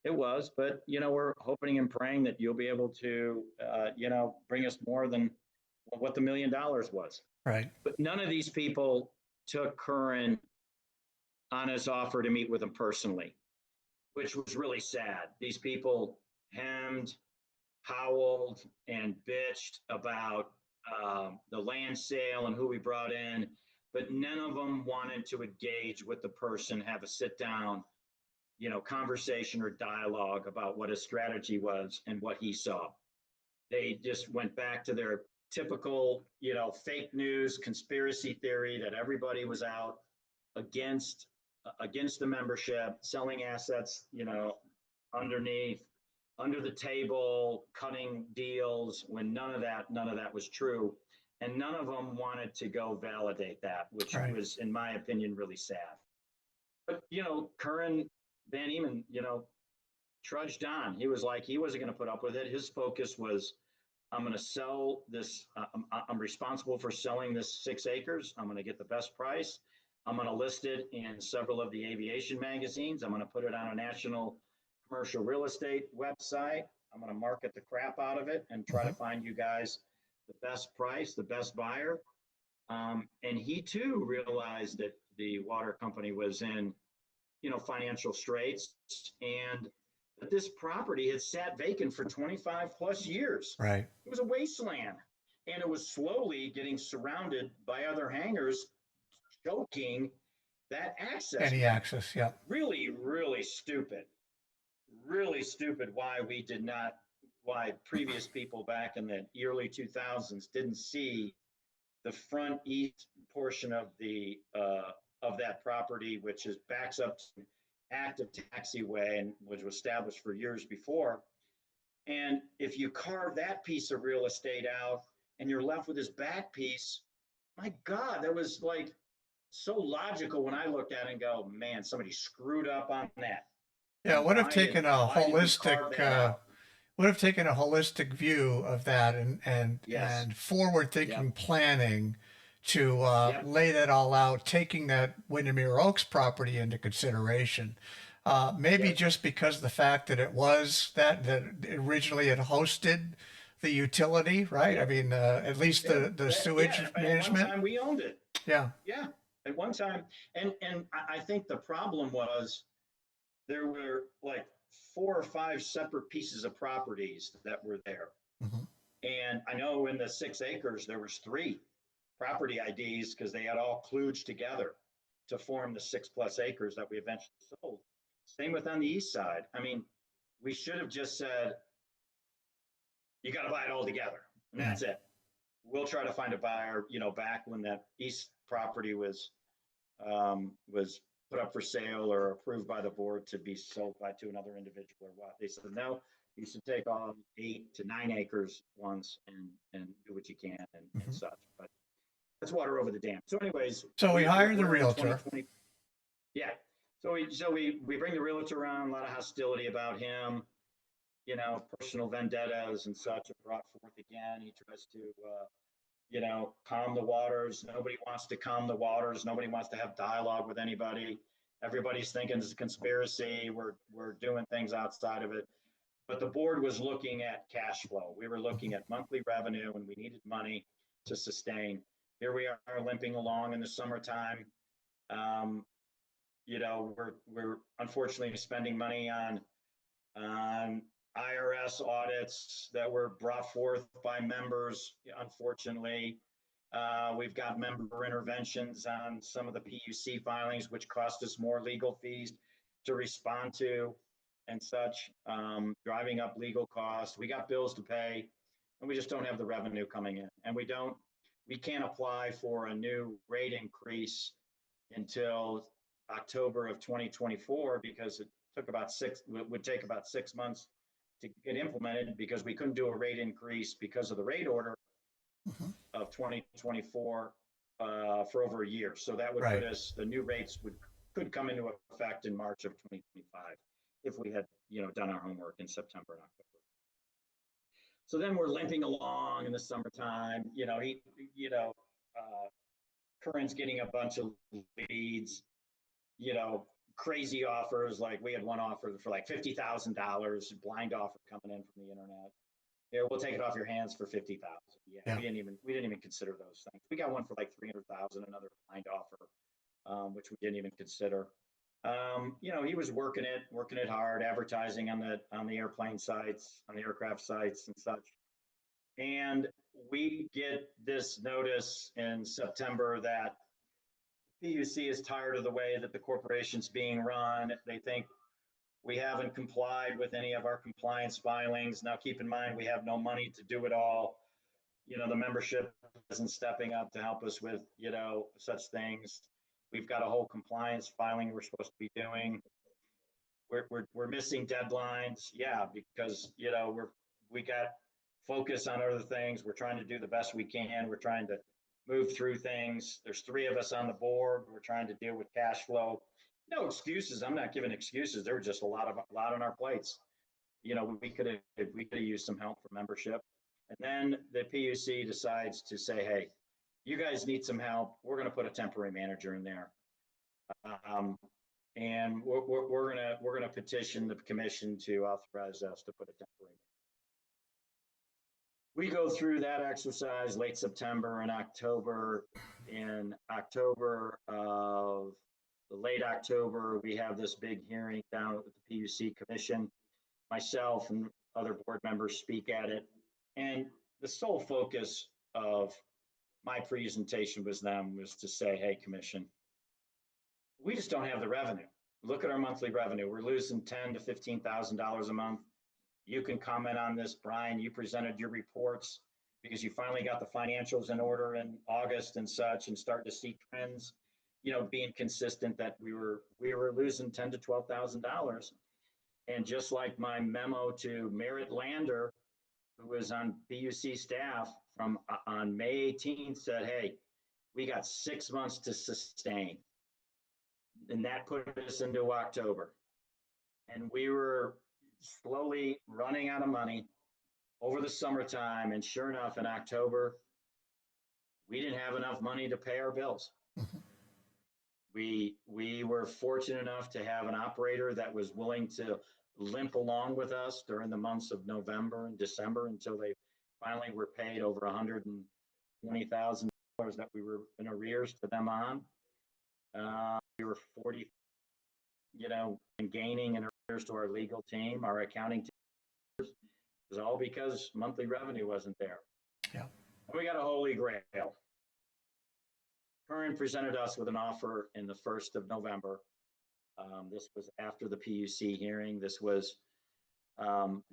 It was, but we're hoping and praying that you'll be able to, bring us more than what the $1 million was. Right. But none of these people took Curran on his offer to meet with him personally, which was really sad. These people hemmed, howled, and bitched about the land sale and who we brought in, but none of them wanted to engage with the person, have a sit down, conversation or dialogue about what his strategy was and what he saw. They just went back to their typical, fake news, conspiracy theory that everybody was out against the membership, selling assets, underneath, under the table, cutting deals, when none of that was true. And none of them wanted to go validate that, which Right. was, in my opinion, really sad. But, Curran Van Eman, trudged on. He was like, he wasn't going to put up with it. His focus was, I'm going to sell this. I'm responsible for selling this 6 acres. I'm going to get the best price. I'm going to list it in several of the aviation magazines. I'm going to put it on a national commercial real estate website. I'm going to market the crap out of it and try to find you guys the best price, the best buyer. And he too realized that the water company was in, financial straits, and that this property had sat vacant for 25 plus years. Right. It was a wasteland, and it was slowly getting surrounded by other hangars, choking that access. Any access, yeah. Really, really stupid. Really stupid why previous people back in the early 2000s didn't see the front east portion of the of that property, which backs up to an active taxiway and which was established for years before. And if you carve that piece of real estate out and you're left with this back piece, my God, that was like so logical when I looked at it and go, man, somebody screwed up on that. Yeah, And would have taken a why did we carve holistic that out? would have taken a holistic view of that Yes. and forward thinking planning to Yep. lay that all out, taking that Windermere Oaks property into consideration. Maybe Yep. just because of the fact that it was that originally it hosted the utility, right? I Yep. mean, at least the sewage Yeah. At one management. time we owned it. Yeah. Yeah. At one time. And I think the problem was there were like 4 or 5 separate pieces of properties that were there. Hmm. And I know in the 6 acres, there was 3 property IDs because they had all kludged together to form the 6+ acres that we eventually sold. Same with on the east side. I mean, we should have just said, you got to buy it all together. And that's it. We'll try to find a buyer, back when that east property was put up for sale or approved by the board to be sold to another individual or what. They said, no, you should take all 8 to 9 acres once and do what you can and such. But that's water over the dam. So anyways, So we hired the we're in realtor. 2020. Yeah. So we bring the realtor on, a lot of hostility about him, personal vendettas and such are brought forth again. He tries to, calm the waters. Nobody wants to calm the waters. Nobody wants to have dialogue with anybody. Everybody's thinking it's a conspiracy. We're doing things outside of it. But the board was looking at cash flow. We were looking at monthly revenue, and we needed money to sustain. Here we are limping along in the summertime. We're unfortunately spending money on IRS audits that were brought forth by members. Unfortunately, we've got member interventions on some of the PUC filings, which cost us more legal fees to respond to and such, driving up legal costs. We got bills to pay, and we just don't have the revenue coming in. And we can't apply for a new rate increase until October of 2024 because it would take about 6 months to get implemented because we couldn't do a rate increase because of the rate order of 2024 for over a year. So that would put Right. us, the new rates could come into effect in March of 2025 if we had, done our homework in September and October. So then we're limping along in the summertime. Curran's getting a bunch of leads, crazy offers. Like we had one offer for like $50,000, blind offer coming in from the internet. Yeah, we'll take it off your hands for 50,000. Yeah, Yeah. we didn't even consider those things. We got one for like 300,000, another blind offer, which we didn't even consider. He was working it hard, advertising on the airplane sites, on the aircraft sites and such. And we get this notice in September that PUC is tired of the way that the corporation's being run. They think we haven't complied with any of our compliance filings. Now, keep in mind, we have no money to do it all. The membership isn't stepping up to help us with, such things. We've got a whole compliance filing we're supposed to be doing. We're missing deadlines. Yeah, because, we got focus on other things. We're trying to do the best we can. We're trying to move through things. There's 3 of us on the board. We're trying to deal with cash flow. No excuses. I'm not giving excuses. There were just a lot on our plates. We could have used some help from membership. And then the PUC decides to say, hey, you guys need some help. We're going to put a temporary manager in there. And we're gonna petition the commission to authorize us to put a temporary. We go through that exercise late September and October. In late October, we have this big hearing down at the PUC commission. Myself and other board members speak at it. And the sole focus of my presentation was to say, hey, commission, we just don't have the revenue. Look at our monthly revenue. We're losing $10,000 to $15,000 a month. You can comment on this, Brian. You presented your reports because you finally got the financials in order in August and such, and start to see trends, being consistent that we were losing $10,000 to $12,000. And just like my memo to Merritt Lander, who was on PUC staff on May 18th, said, hey, we got 6 months to sustain. And that put us into October. And we were slowly running out of money over the summertime. And sure enough, in October, we didn't have enough money to pay our bills. We were fortunate enough to have an operator that was willing to limp along with us during the months of November and December until they finally were paid over $120,000 that we were in arrears to them on. We were 40, and gaining in arrears to our legal team, our accounting team. It was all because monthly revenue wasn't there. Yeah. And we got a holy grail. Curran presented us with an offer in the 1st of November. This was after the PUC hearing. This was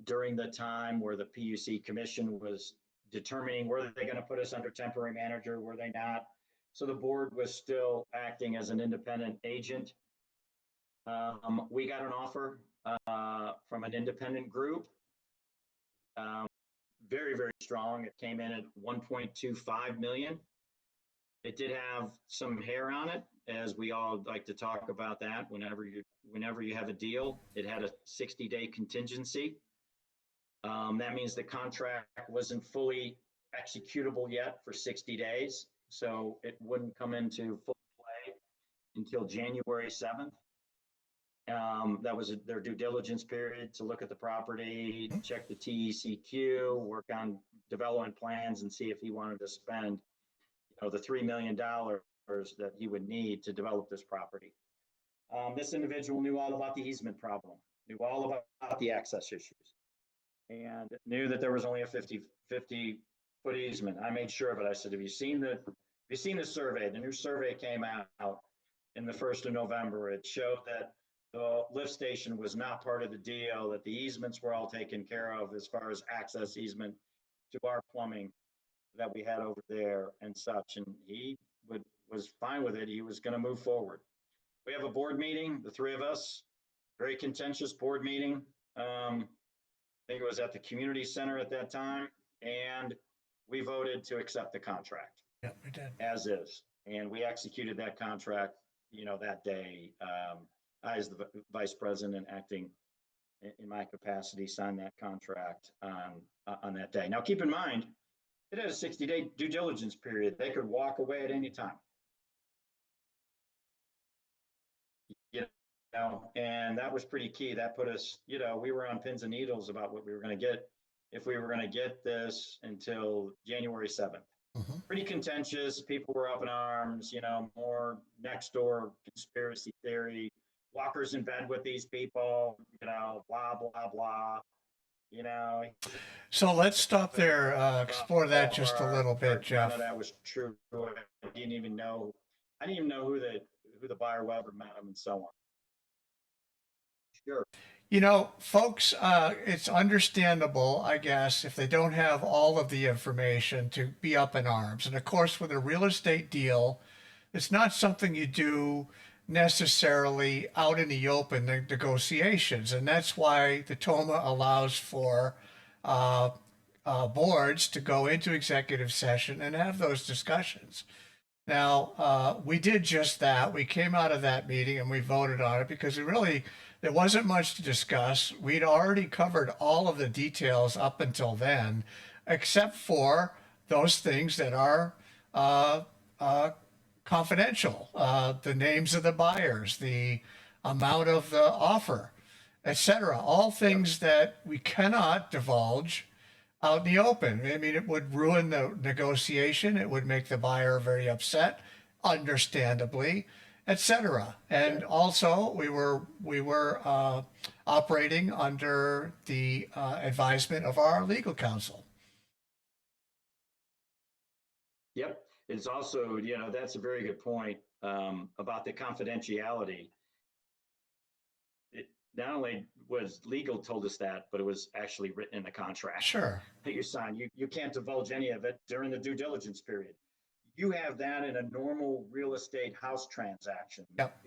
during the time where the PUC commission was determining were they going to put us under temporary manager, were they not? So the board was still acting as an independent agent. We got an offer from an independent group. Very, very strong. It came in at 1.25 million. It did have some hair on it, as we all like to talk about that. Whenever you have a deal, it had a 60-day contingency. That means the contract wasn't fully executable yet for 60 days. So it wouldn't come into full play until January 7th. That was their due diligence period to look at the property, check the TECQ, work on development plans, and see if he wanted to spend, the $3 million that he would need to develop this property. This individual knew all about the easement problem, knew all about the access issues, and knew that there was only a 50-foot easement. I made sure of it. I said, have you seen the survey? The new survey came out in the 1st of November. It showed that the lift station was not part of the deal, that the easements were all taken care of as far as access easement to our plumbing that we had over there and such. And he was fine with it. He was going to move forward. We have a board meeting, the 3 of us, very contentious board meeting. I think it was at the community center at that time. And we voted to accept the contract Yep, we did. as is. And we executed that contract, that day. I, as the vice president acting in my capacity, signed that contract on that day. Now, keep in mind, it had a 60-day due diligence period. They could walk away at any time. And that was pretty key. That put us, we were on pins and needles about what we were going to get, if we were going to get this until January 7th. Mm-hmm. Pretty contentious. People were up in arms, more next door conspiracy theory. Walker's in bed with these people, blah, blah, blah. So let's stop there, explore that just a little bit, Jeff. None of that was true. I didn't even know who the buyer was, ever met him, and so on. Sure. Folks, it's understandable, I guess, if they don't have all of the information to be up in arms. And of course, with a real estate deal, it's not something you do necessarily out in the open, the negotiations. And that's why the TOMA allows for boards to go into executive session and have those discussions. Now, we did just that. We came out of that meeting and we voted on it because there wasn't much to discuss. We'd already covered all of the details up until then, except for those things that are confidential, the names of the buyers, the amount of the offer, etc. All things that we cannot divulge out in the open. I mean, it would ruin the negotiation. It would make the buyer very upset, understandably, etc. And also, we were operating under the advisement of our legal counsel. Yep. It's also, that's a very good point about the confidentiality. It not only was legal told us that, but it was actually written in the contract. Sure. That you sign. You can't divulge any of it during the due diligence period. You have that in a normal real estate house transaction. Yep.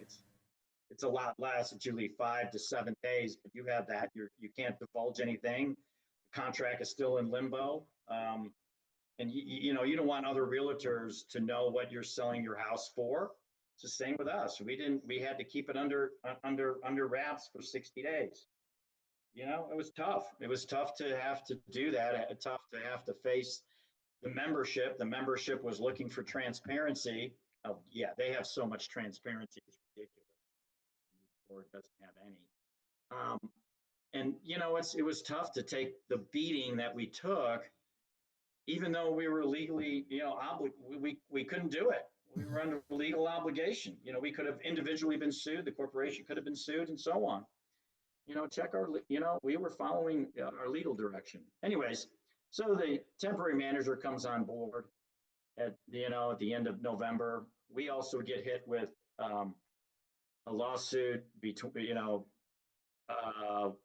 It's a lot less. It's usually 5 to 7 days, but you have that. You can't divulge anything. The contract is still in limbo. And you don't want other realtors to know what you're selling your house for. It's the same with us. We had to keep it under wraps for 60 days. It was tough. It was tough to have to do that. Tough to have to face the membership. The membership was looking for transparency. Oh yeah, they have so much transparency. It's ridiculous. Or it doesn't have any. And it was tough to take the beating that we took. Even though we were legally, we couldn't do it. We were under legal obligation. We could have individually been sued. The corporation could have been sued, and so on. We were following our legal direction. Anyways, so the temporary manager comes on board at the end of November. We also get hit with a lawsuit between,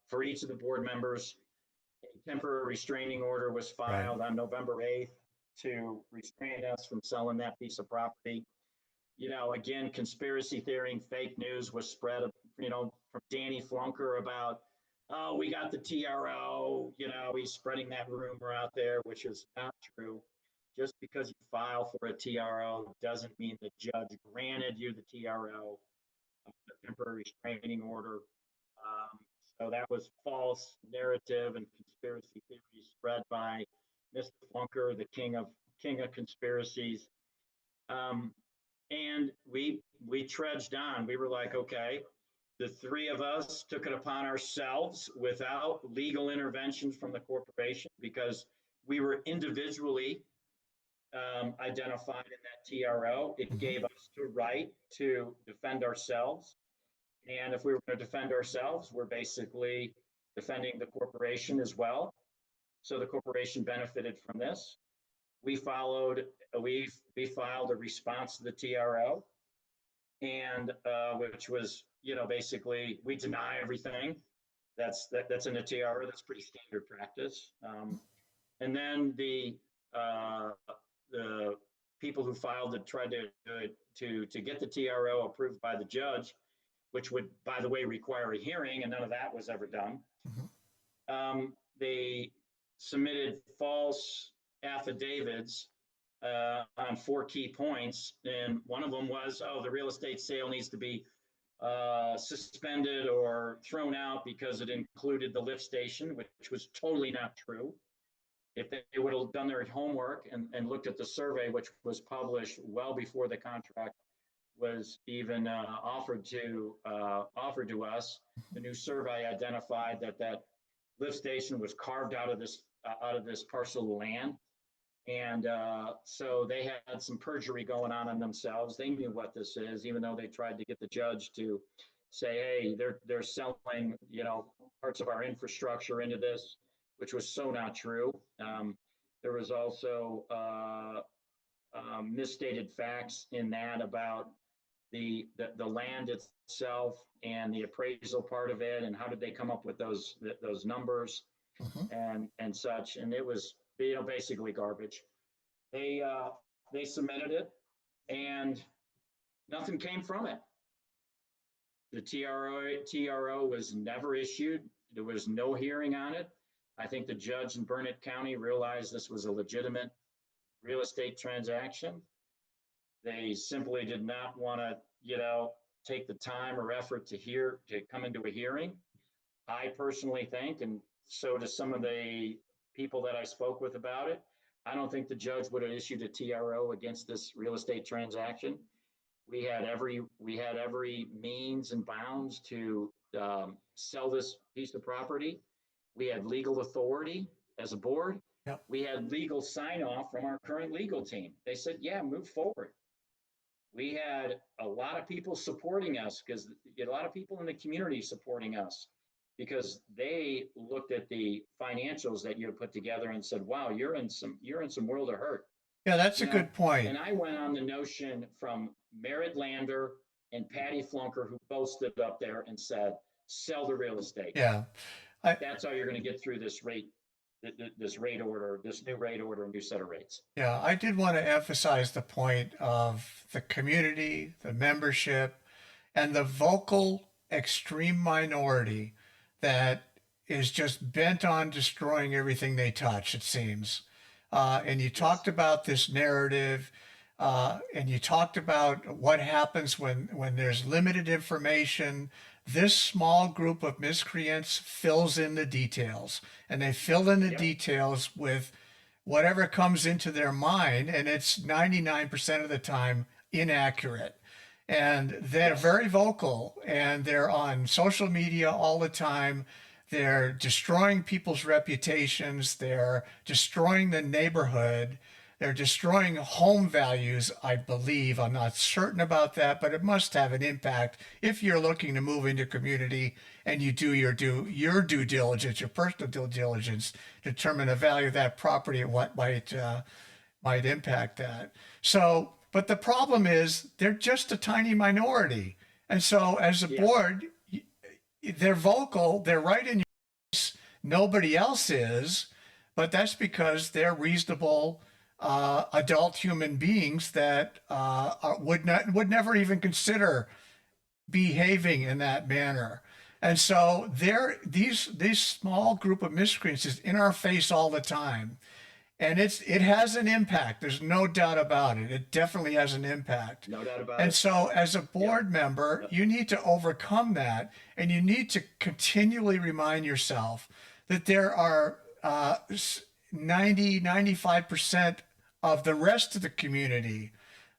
for each of the board members. A temporary restraining order was filed on November 8th to restrain us from selling that piece of property. Again, conspiracy theory and fake news was spread, from Danny Flunker about, oh, we got the TRO, he's spreading that rumor out there, which is not true. Just because you file for a TRO doesn't mean the judge granted you the TRO, the temporary restraining order. So that was false narrative and conspiracy theory spread by Mr. Flunker, the king of conspiracies. And we trudged on. We were like, okay, the three of us took it upon ourselves without legal intervention from the corporation because we were individually identified in that TRO. It gave us the right to defend ourselves. And if we were going to defend ourselves, we're basically defending the corporation as well. So the corporation benefited from this. We filed a response to the TRO, and which was, basically we deny everything. That's in the TRO. That's pretty standard practice. And then the people who filed it tried to get the TRO approved by the judge, which would, by the way, require a hearing, and none of that was ever done. They submitted false affidavits on 4 key points. And one of them was, oh, the real estate sale needs to be suspended or thrown out because it included the lift station, which was totally not true. If they would have done their homework and looked at the survey, which was published well before the contract was even offered to us, the new survey identified that lift station was carved out of this parcel of land. And so they had some perjury going on themselves. They knew what this is, even though they tried to get the judge to say, hey, they're selling, parts of our infrastructure into this, which was so not true. There was also misstated facts in that about the land itself and the appraisal part of it, and how did they come up with those numbers and such. And it was basically garbage. They submitted it, and nothing came from it. The TRO was never issued. There was no hearing on it. I think the judge in Burnett County realized this was a legitimate real estate transaction. They simply did not want to, take the time or effort to come into a hearing. I personally think, and so do some of the people that I spoke with about it, I don't think the judge would have issued a TRO against this real estate transaction. We had every means and bounds to sell this piece of property. We had legal authority as a board. Yep. We had legal sign off from our current legal team. They said, yeah, move forward. We had a lot of people supporting us, because a lot of people in the community supporting us, because they looked at the financials that you had put together and said, wow, you're in some world of hurt. Yeah, that's a good point. And I went on the notion from Merritt Lander and Patty Flunker, who both stood up there and said, sell the real estate. Yeah. That's how you're going to get through this new rate order, and new set of rates. Yeah, I did want to emphasize the point of the community, the membership, and the vocal extreme minority that is just bent on destroying everything they touch, it seems. And you talked about this narrative, and you talked about what happens when there's limited information. This small group of miscreants fills in the details, and they fill in the details with whatever comes into their mind, and it's 99% of the time inaccurate. And they're very vocal, and they're on social media all the time. They're destroying people's reputations. They're destroying the neighborhood. They're destroying home values, I believe. I'm not certain about that, but it must have an impact if you're looking to move into community and you do your due diligence, your personal due diligence, determine the value of that property and what might impact that. So, but the problem is they're just a tiny minority. And so as a board, they're vocal, they're right in your face, nobody else is, but that's because they're reasonable adult human beings that would never even consider behaving in that manner. And so these small group of miscreants is in our face all the time. And it has an impact. There's no doubt about it. It definitely has an impact. No doubt about it. And so as a board member, you need to overcome that, and you need to continually remind yourself that there are 95% of the rest of the community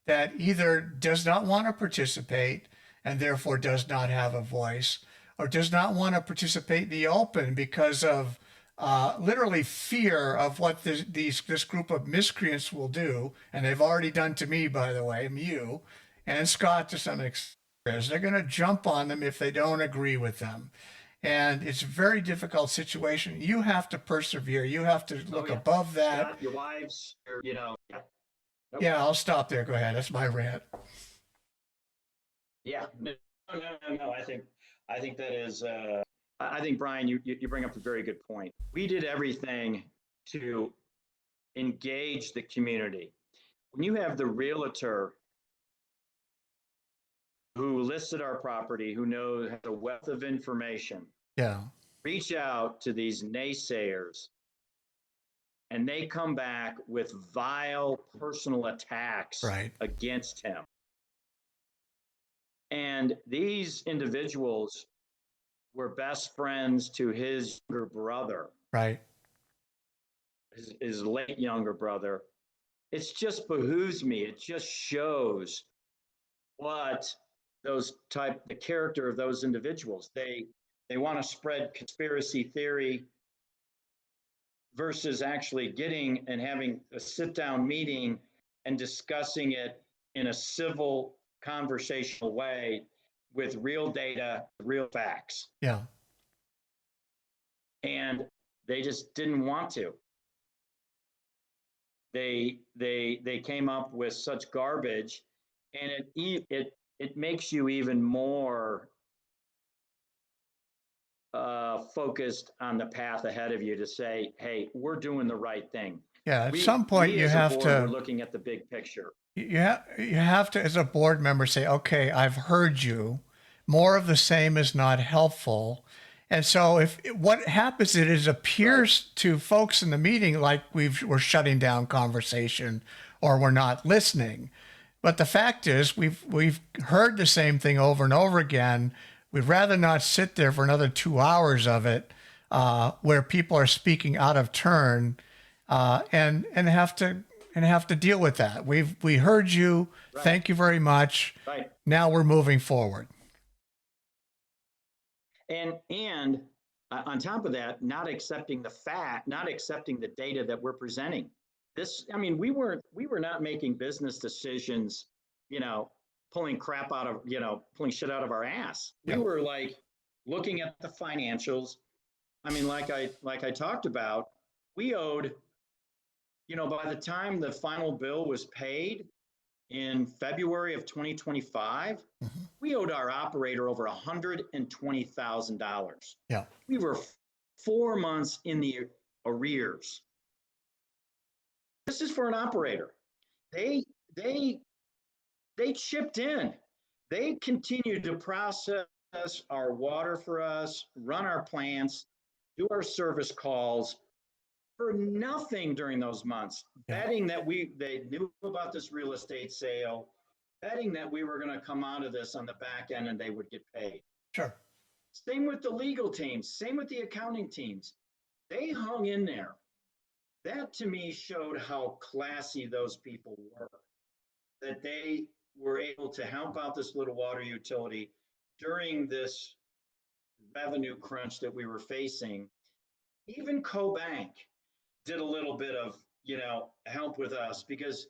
that either does not want to participate and therefore does not have a voice, or does not want to participate in the open because of literally fear of what this group of miscreants will do. And they've already done to me, by the way, you and Scott to some extent. They're going to jump on them if they don't agree with them. And it's a very difficult situation. You have to persevere. You have to look above that. Scott, your wives, Nope. Yeah, I'll stop there. Go ahead. That's my rant. Yeah, no. I think that is. I think, Brian, you bring up a very good point. We did everything to engage the community. When you have the realtor who listed our property, who has a wealth of information, Yeah. reach out to these naysayers and they come back with vile personal attacks Right. against him. And these individuals were best friends to his younger brother, Right. his late younger brother. It just behooves me. It just shows what the character of those individuals. They want to spread conspiracy theory versus actually getting and having a sit down meeting and discussing it in a civil conversational way with real data, real facts. Yeah. And they just didn't want to. They came up with such garbage, and it makes you even more focused on the path ahead of you to say, hey, we're doing the right thing. Yeah. At some point, we you as a have board, to. we're looking at the big picture. You have to, as a board member, say, okay, I've heard you. More of the same is not helpful. And so if what happens is it appears to folks in the meeting like we're shutting down conversation or we're not listening. But the fact is we've heard the same thing over and over again. We'd rather not sit there for another 2 hours of it where people are speaking out of turn and have to deal with that. We heard you. Right. Thank you very much. Right. Now we're moving forward. And on top of that, not accepting the data that we're presenting. We were not making business decisions, pulling shit out of our ass. Yeah. We were like looking at the financials. Like I talked about, we owed, by the time the final bill was paid in February of 2025, we owed our operator over $120,000. Yeah. We were 4 months in the arrears. This is for an operator. They chipped in. They continued to process our water for us, run our plants, do our service calls for nothing during those months, betting that they knew about this real estate sale, betting that we were going to come out of this on the back end and they would get paid. Sure. Same with the legal teams, same with the accounting teams. They hung in there. That to me showed how classy those people were, that they were able to help out this little water utility during this revenue crunch that we were facing. Even CoBank did a little bit of, help with us, because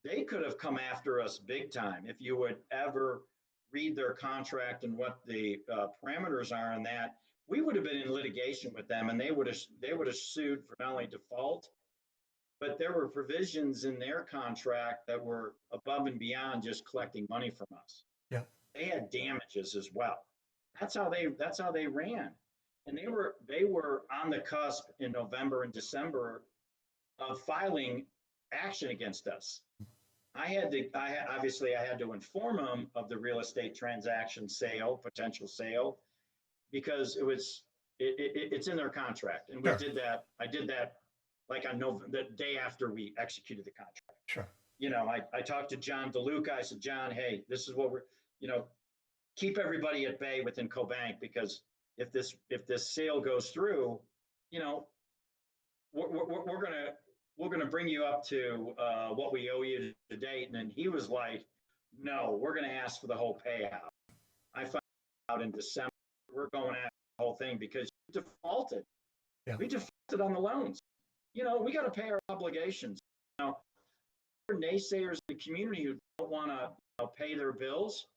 they could have come after us big time. If you would ever read their contract and what the parameters are in that, we would have been in litigation with them, and they would have sued for not only default, but there were provisions in their contract that were above and beyond just collecting money from us. Yeah. They had damages as well. That's how they ran. And they were on the cusp in November and December of filing action against us. I had to inform them of the real estate transaction potential sale, because it's in their contract. And Sure. I did that like on the day after we executed the contract. Sure. I talked to John DeLuca. I said, John, hey, this is what we're, keep everybody at bay within CoBank, because if this sale goes through, we're gonna bring you up to what we owe you to date. And then he was like, no, we're gonna ask for the whole payout. I found out in December, we're going after the whole thing because you defaulted. Yeah. We defaulted on the loans. We got to pay our obligations. Naysayers in the community who don't want to pay their bills,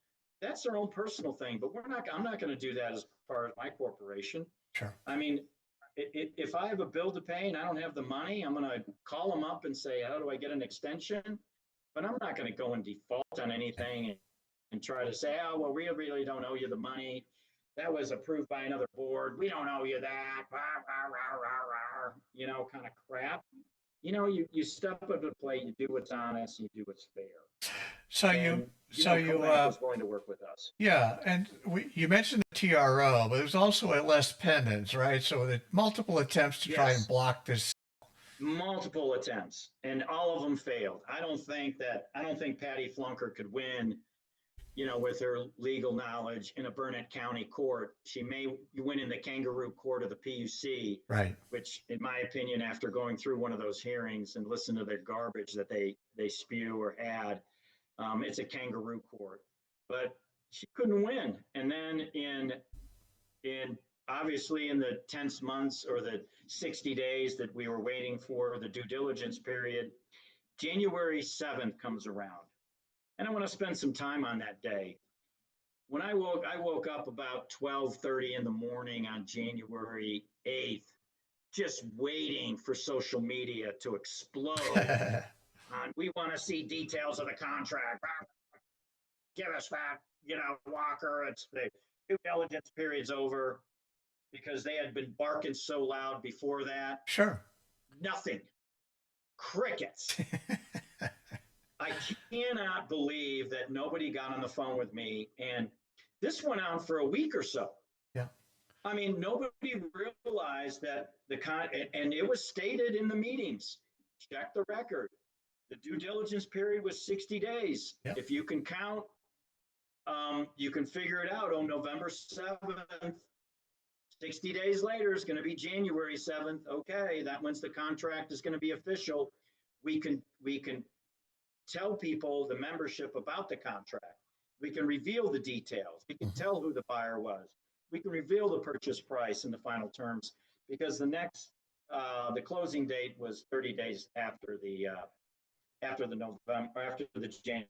that's their own personal thing. But I'm not going to do that as part of my corporation. Sure. If I have a bill to pay and I don't have the money, I'm going to call them up and say, how do I get an extension? But I'm not going to go and default on anything and try to say, oh, well, we really don't owe you the money. That was approved by another board. We don't owe you that. Kind of crap. You step up to the plate, you do what's honest, you do what's fair. So CoBank was going to work with us. Yeah, and you mentioned the TRO, but there's also a less Pendens, right? So the multiple attempts to try and block this. multiple attempts, and all of them failed. I don't think Patty Flunker could win, with her legal knowledge in a Burnett County court. She may win in the kangaroo court of the PUC, Right. which, in my opinion, after going through one of those hearings and listen to their garbage that they spew or add, it's a kangaroo court. But she couldn't win. And then in obviously in the tense months or the 60 days that we were waiting for the due diligence period, January 7th comes around. And I want to spend some time on that day. When I woke up about 12:30 in the morning on January 8th, just waiting for social media to explode. We want to see details of the contract. Give us that, Walker. It's the due diligence period's over, because they had been barking so loud before that. Sure. Nothing. Crickets. I cannot believe that nobody got on the phone with me. And this went on for a week or so. Yeah. I mean, nobody realized that and it was stated in the meetings. Check the record. The due diligence period was 60 days. Yep. If you can count, you can figure it out. On November 7th, 60 days later is going to be January 7th. Okay, that once the contract is going to be official, we can tell people, the membership, about the contract. We can reveal the details. We can tell who the buyer was. We can reveal the purchase price and the final terms, because the closing date was 30 days after the January.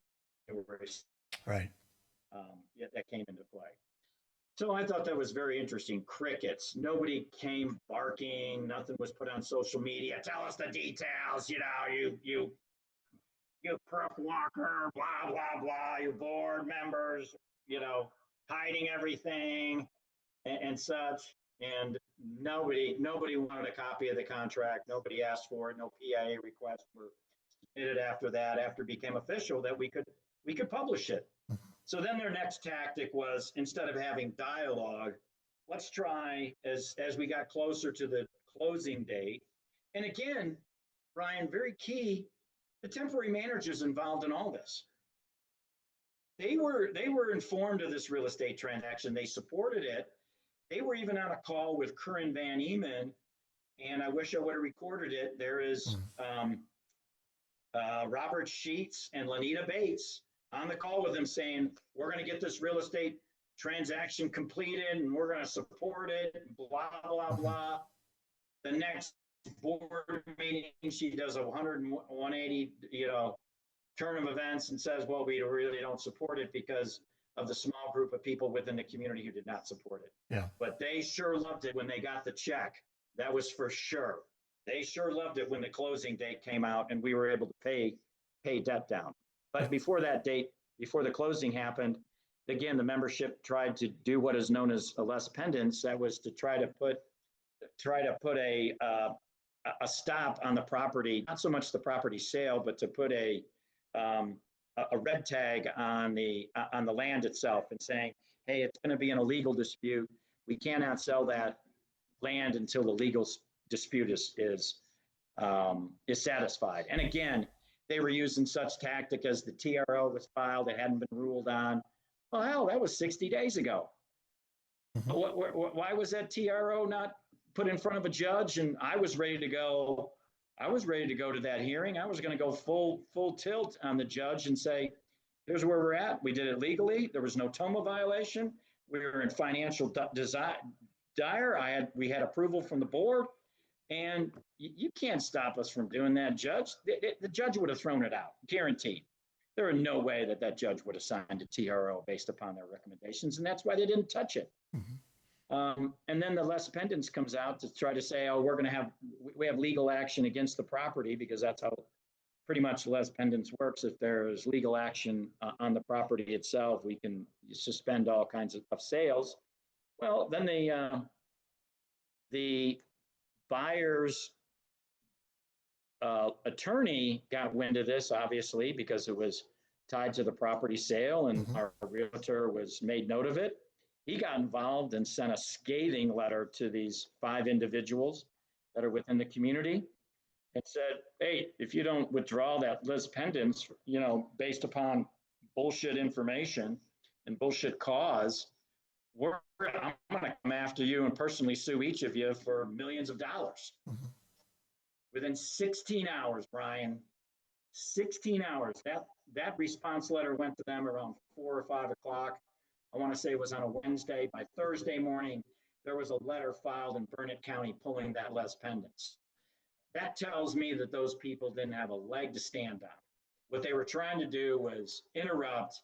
Right. That came into play. So I thought that was very interesting. Crickets. Nobody came barking. Nothing was put on social media. Tell us the details. You crook Walker, blah, blah, blah, you board members, hiding everything and such. And nobody wanted a copy of the contract. Nobody asked for it. No PIA requests were submitted after that, after it became official that we could publish it. So then their next tactic was, instead of having dialogue, let's try, as we got closer to the closing date. And again, Brian, very key, the temporary managers involved in all this. They were informed of this real estate transaction. They supported it. They were even on a call with Curran Van Eman, and I wish I would have recorded it. There is Robert Sheets and Lanita Bates on the call with them saying, we're going to get this real estate transaction completed and we're going to support it, blah, blah, blah. The next board meeting, she does a 180, turn of events and says, well, we really don't support it because of the small group of people within the community who did not support it. Yeah. But they sure loved it when they got the check. That was for sure. They sure loved it when the closing date came out and we were able to pay debt down. But before that date, before the closing happened, again, the membership tried to do what is known as a les pendens. That was to try to put a stop on the property, not so much the property sale, but to put a red tag on the land itself and saying, hey, it's going to be an illegal dispute. We cannot sell that land until the legal dispute is satisfied. And again, they were using such tactic as the TRO was filed, it hadn't been ruled on. Well, hell, that was 60 days ago. Why was that TRO not put in front of a judge? And I was ready to go. I was ready to go to that hearing. I was going to go full tilt on the judge and say, here's where we're at. We did it legally. There was no TOMA violation. We were in financial dire. We had approval from the board. And you can't stop us from doing that, Judge. The judge would have thrown it out, guaranteed. There are no way that judge would have signed a TRO based upon their recommendations, and that's why they didn't touch it. And then the les pendens comes out to try to say, oh, we have legal action against the property, because that's how pretty much les pendens works. If there is legal action on the property itself, we can suspend all kinds of sales. Well, then the buyer's attorney got wind of this, obviously, because it was tied to the property sale, and our realtor was made note of it. He got involved and sent a scathing letter to these 5 individuals that are within the community. and said, hey, if you don't withdraw that list pendants, based upon bullshit information and bullshit cause, I'm going to come after you and personally sue each of you for millions of dollars. Mhm. Within 16 hours, Brian, 16 hours, that response letter went to them around 4 or 5 o'clock. I want to say it was on a Wednesday. By Thursday morning, there was a letter filed in Burnett County pulling that les pendants. That tells me that those people didn't have a leg to stand on. What they were trying to do was interrupt,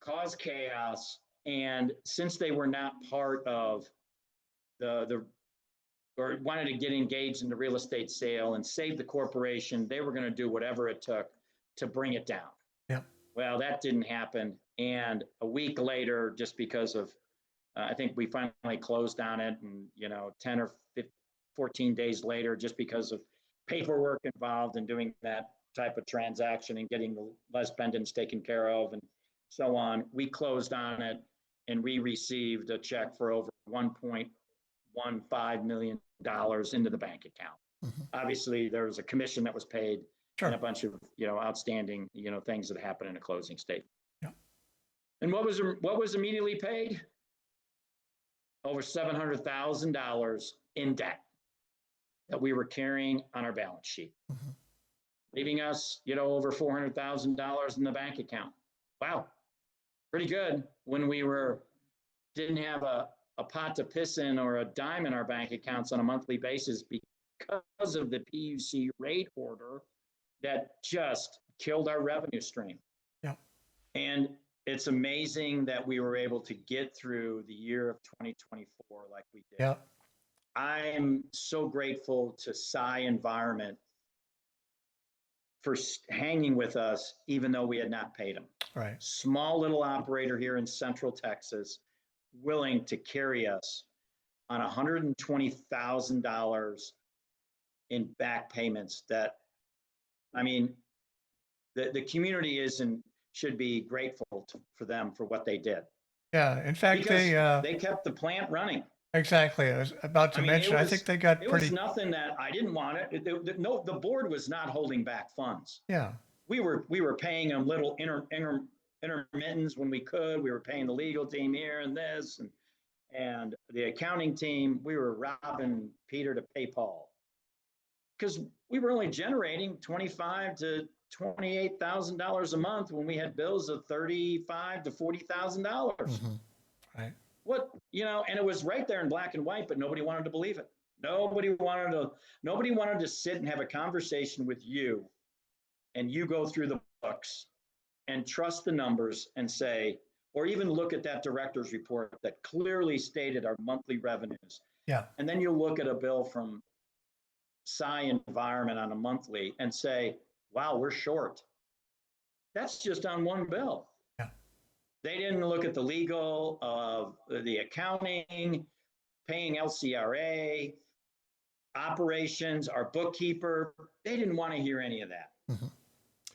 cause chaos, and since they were not part of the or wanted to get engaged in the real estate sale and save the corporation, they were going to do whatever it took to bring it down. Yeah. Well, that didn't happen. And a week later, just because of, I think we finally closed on it, and 10 or 15, 14 days later, just because of paperwork involved in doing that type of transaction and getting the les pendants taken care of and so on, we closed on it, and we received a check for over $1.15 million into the bank account. Mm-hmm. Obviously, there was a commission that was paid, Sure. and a bunch of outstanding things that happened in a closing statement. Yeah. And what was immediately paid? Over $700,000 in debt that we were carrying on our balance sheet, Mm-hmm. leaving us over $400,000 in the bank account. Wow, pretty good when we didn't have a pot to piss in or a dime in our bank accounts on a monthly basis because of the PUC rate order that just killed our revenue stream. Yeah. And it's amazing that we were able to get through the year of 2024 like we did. Yeah. I'm so grateful to Sci Environment for hanging with us, even though we had not paid them. Right. Small little operator here in Central Texas, willing to carry us on $120,000 in back payments. That, I mean, the community should be grateful for them for what they did. Yeah. In fact, because they kept the plant running. Exactly. I was about to mention, I think they got it pretty. was nothing that I didn't want it. The board was not holding back funds. Yeah. We were paying them little intermittents when we could. We were paying the legal team here and this, and the accounting team. We were robbing Peter to pay Paul, because we were only generating $25,000 to $28,000 a month when we had bills of $35,000 to $40,000. Mm-hmm. Right. And it was right there in black and white, but nobody wanted to believe it. Nobody wanted to sit and have a conversation with you, and you go through the books and trust the numbers and say, or even look at that director's report that clearly stated our monthly revenues. Yeah. And then you look at a bill from Sci Environment on a monthly and say, wow, we're short. That's just on one bill. They didn't look at the legal, the accounting, paying LCRA, operations, our bookkeeper. They didn't want to hear any of that. Mm-hmm.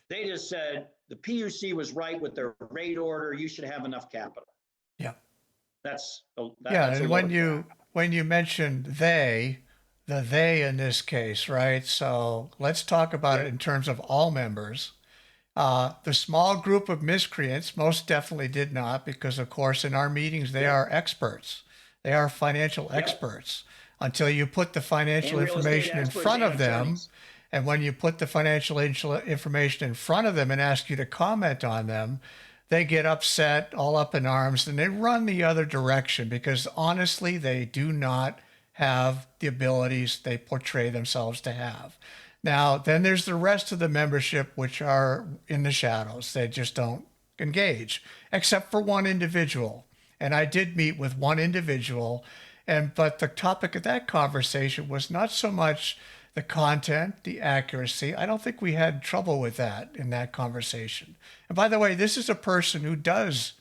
They just said the PUC was right with their rate order. You should have enough capital. Yeah. That's and when you mentioned the they in this case, right? So let's talk about it in terms of all members. The small group of miscreants most definitely did not, because of course in our meetings they are experts. They are financial experts until you put the financial information in front of them. And when you put the financial information in front of them and ask you to comment on them, they get upset, all up in arms, and they run the other direction, because honestly, they do not have the abilities they portray themselves to have. Now, then there's the rest of the membership, which are in the shadows. They just don't engage, except for one individual. And I did meet with one individual, but the topic of that conversation was not so much the content, the accuracy. I don't think we had trouble with that in that conversation. And by the way, this is a person who does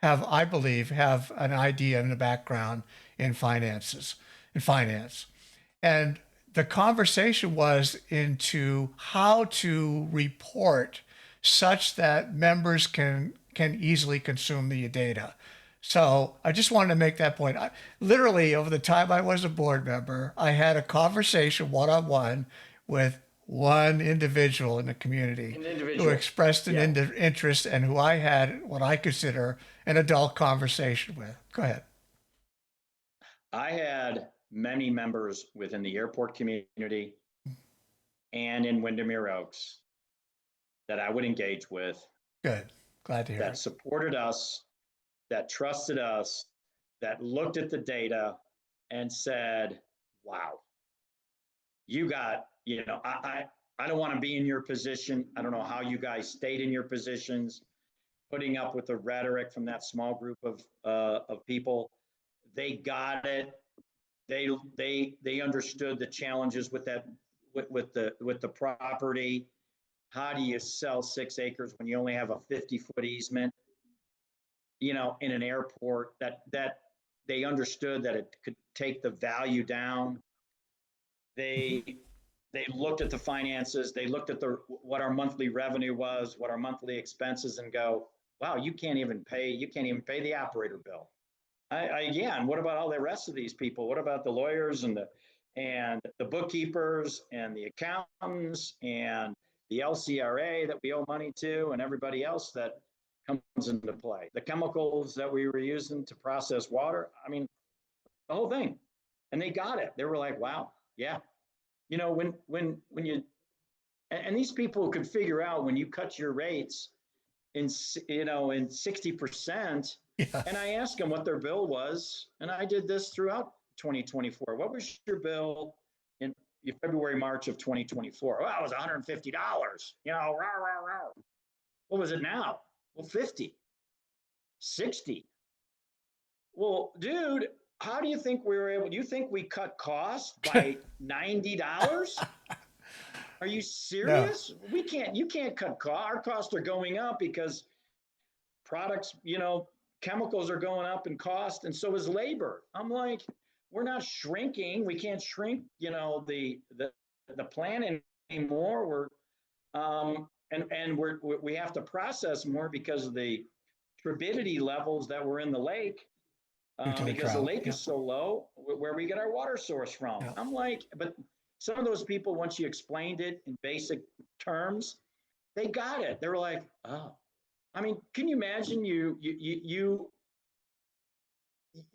have, I believe, have an idea in the background in finance. And the conversation was into how to report such that members can easily consume the data. So I just wanted to make that point. Literally, over the time I was a board member, I had a conversation one-on-one with one individual in the community An who individual. expressed an Yeah. interest and who I had what I consider an adult conversation with. Go ahead. I had many members within the airport community and in Windermere Oaks that I would engage with, Good. Glad to hear that it. supported us, that trusted us, that looked at the data and said, wow, you got, I don't want to be in your position. I don't know how you guys stayed in your positions, putting up with the rhetoric from that small group of people. They got it. They understood the challenges with that, with the property. How do you sell 6 acres when you only have a 50-foot easement? In an airport, that they understood that it could take the value down. They they looked at the finances, they looked at what our monthly revenue was, what our monthly expenses, and go, wow, you can't even pay the operator bill. Yeah, and what about all the rest of these people? What about the lawyers and the bookkeepers and the accountants and the LCRA that we owe money to, and everybody else that comes into play? The chemicals that we were using to process water. I mean, the whole thing. And they got it. They were like, wow, yeah. When you and these people could figure out when you cut your rates in 60%. Yeah. And I asked them what their bill was, and I did this throughout 2024. What was your bill in February, March of 2024? Well, it was $150. Rah, rah, rah. What was it now? Well, 50, 60. Well, dude, how do you think we were able? Do you think we cut costs by $90? Are you No. serious? You can't cut costs. Our costs are going up because products, chemicals are going up in cost, and so is labor. I'm like, we're not shrinking. We can't shrink, the plan anymore. We have to process more because of the turbidity levels that were in the lake, Due to the because the drought. lake Yeah. is so low where we get our water source from. Yeah. I'm like, but some of those people, once you explained it in basic terms, they got it. They were like, oh. I mean, can you imagine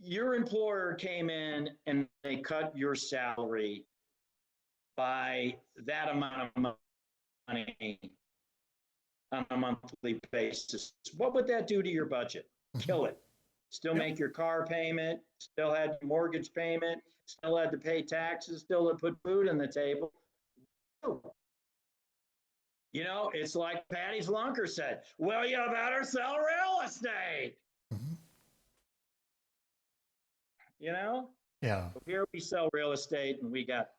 your employer came in and they cut your salary by that amount of money on a monthly basis? What would that do to your budget? Kill it. Still Yep. make your car payment, still had your mortgage payment, still had to pay taxes, still had to put food on the table. It's like Patty Flunker said, well, you better sell real estate. Mhm. Yeah. Here we sell real estate, and we got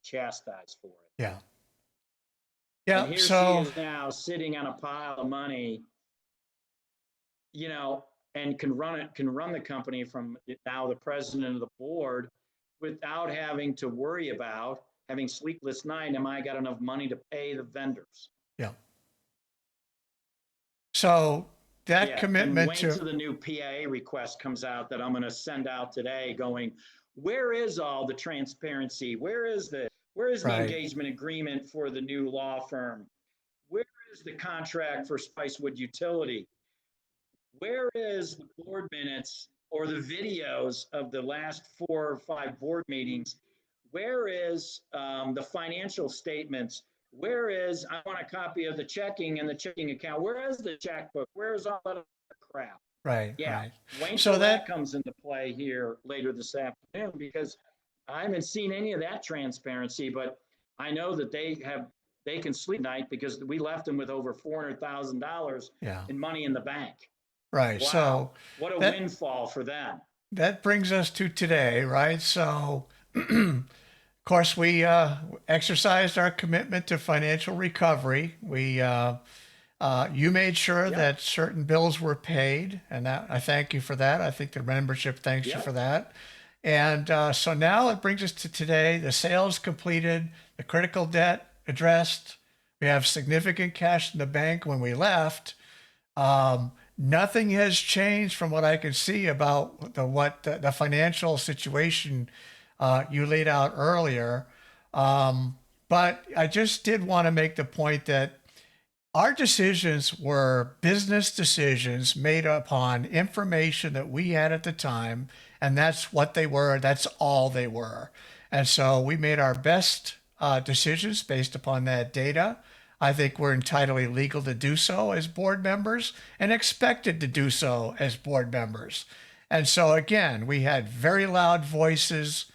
chastised for it. Yeah. And Yeah. here she So is now sitting on a pile of money, and can run the company from now the president of the board without having to worry about having sleepless night. Am I got enough money to pay the vendors? yeah. So that Yeah, and commitment wait to till the new PIA request comes out that I'm going to send out today going, where is all the transparency? Where is the right. engagement agreement for the new law firm? Where is the contract for Spicewood Utility? Where is the board minutes or the videos of the last 4 or 5 board meetings? Where is the financial statements? Where is, I want a copy of the checking and the checking account? Where is the checkbook? Where is all that crap? Right. Yeah, Right. wait So till that that comes into play here later this afternoon, because I haven't seen any of that transparency, but I know that they can sleep at night because we left them with over $400,000 yeah. in money in the bank. Right. Wow, So what a that windfall for them. that brings us to today, right? So of course we exercised our commitment to financial recovery. You made sure Yep, that certain bills were paid, and that I thank you for that. I think the membership thanks you for yep, that. And so now it brings us to today. The sales completed, the critical debt addressed. We have significant cash in the bank when we left. Nothing has changed from what I can see about the financial situation you laid out earlier. But I just did want to make the point that our decisions were business decisions made upon information that we had at the time, and that's what they were. That's all they were. And so we made our best decisions based upon that data. I think we're entirely legal to do so as board members and expected to do so as board members. And so, again, we had very loud voices,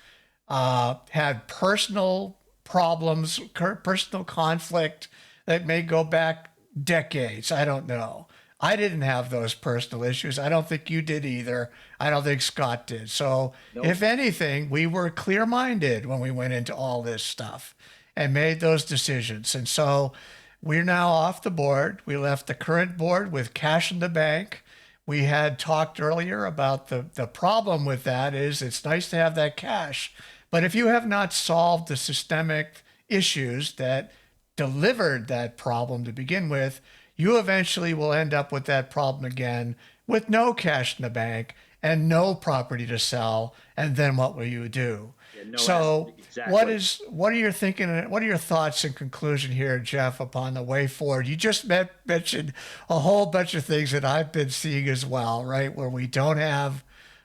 had personal problems, personal conflict that may go back decades. I don't know. I didn't have those personal issues. I don't think you did either. I don't think Scott did. So, Nope. if anything, we were clear minded when we went into all this stuff and made those decisions. And so, we're now off the board. We left the current board with cash in the bank. We had talked earlier about the problem with that is it's nice to have that cash, but if you have not solved the systemic issues that delivered that problem to begin with, you eventually will end up with that problem again with no cash in the bank and no property to sell. And then what will you do? Yeah, no, So exactly. what are your thinking? What are your thoughts in conclusion here, Jeff, upon the way forward? You just mentioned a whole bunch of things that I've been seeing as well, right? Where we don't have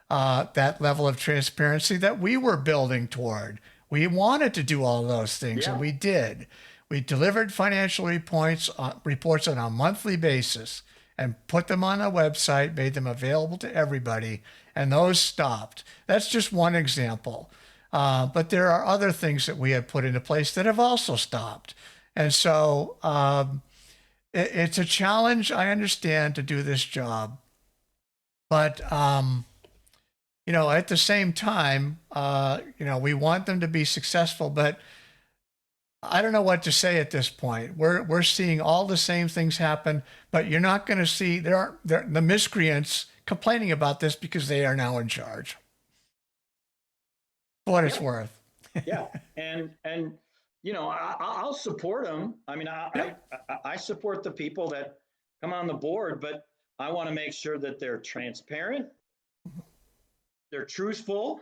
that level of transparency that we were building toward. We wanted to do all those things, and Yeah. we did. We delivered financial reports on a monthly basis and put them on a website, made them available to everybody, and those stopped. That's just one example. But there are other things that we have put into place that have also stopped. And so it's a challenge, I understand, to do this job. But, at the same time, we want them to be successful, but I don't know what to say at this point. We're seeing all the same things happen, but you're not going to see the miscreants complaining about this because they are now in charge. For what it's worth. Yeah, and I'll support them. I mean, I support the people that come on the board, but I want to make sure that they're transparent, they're truthful,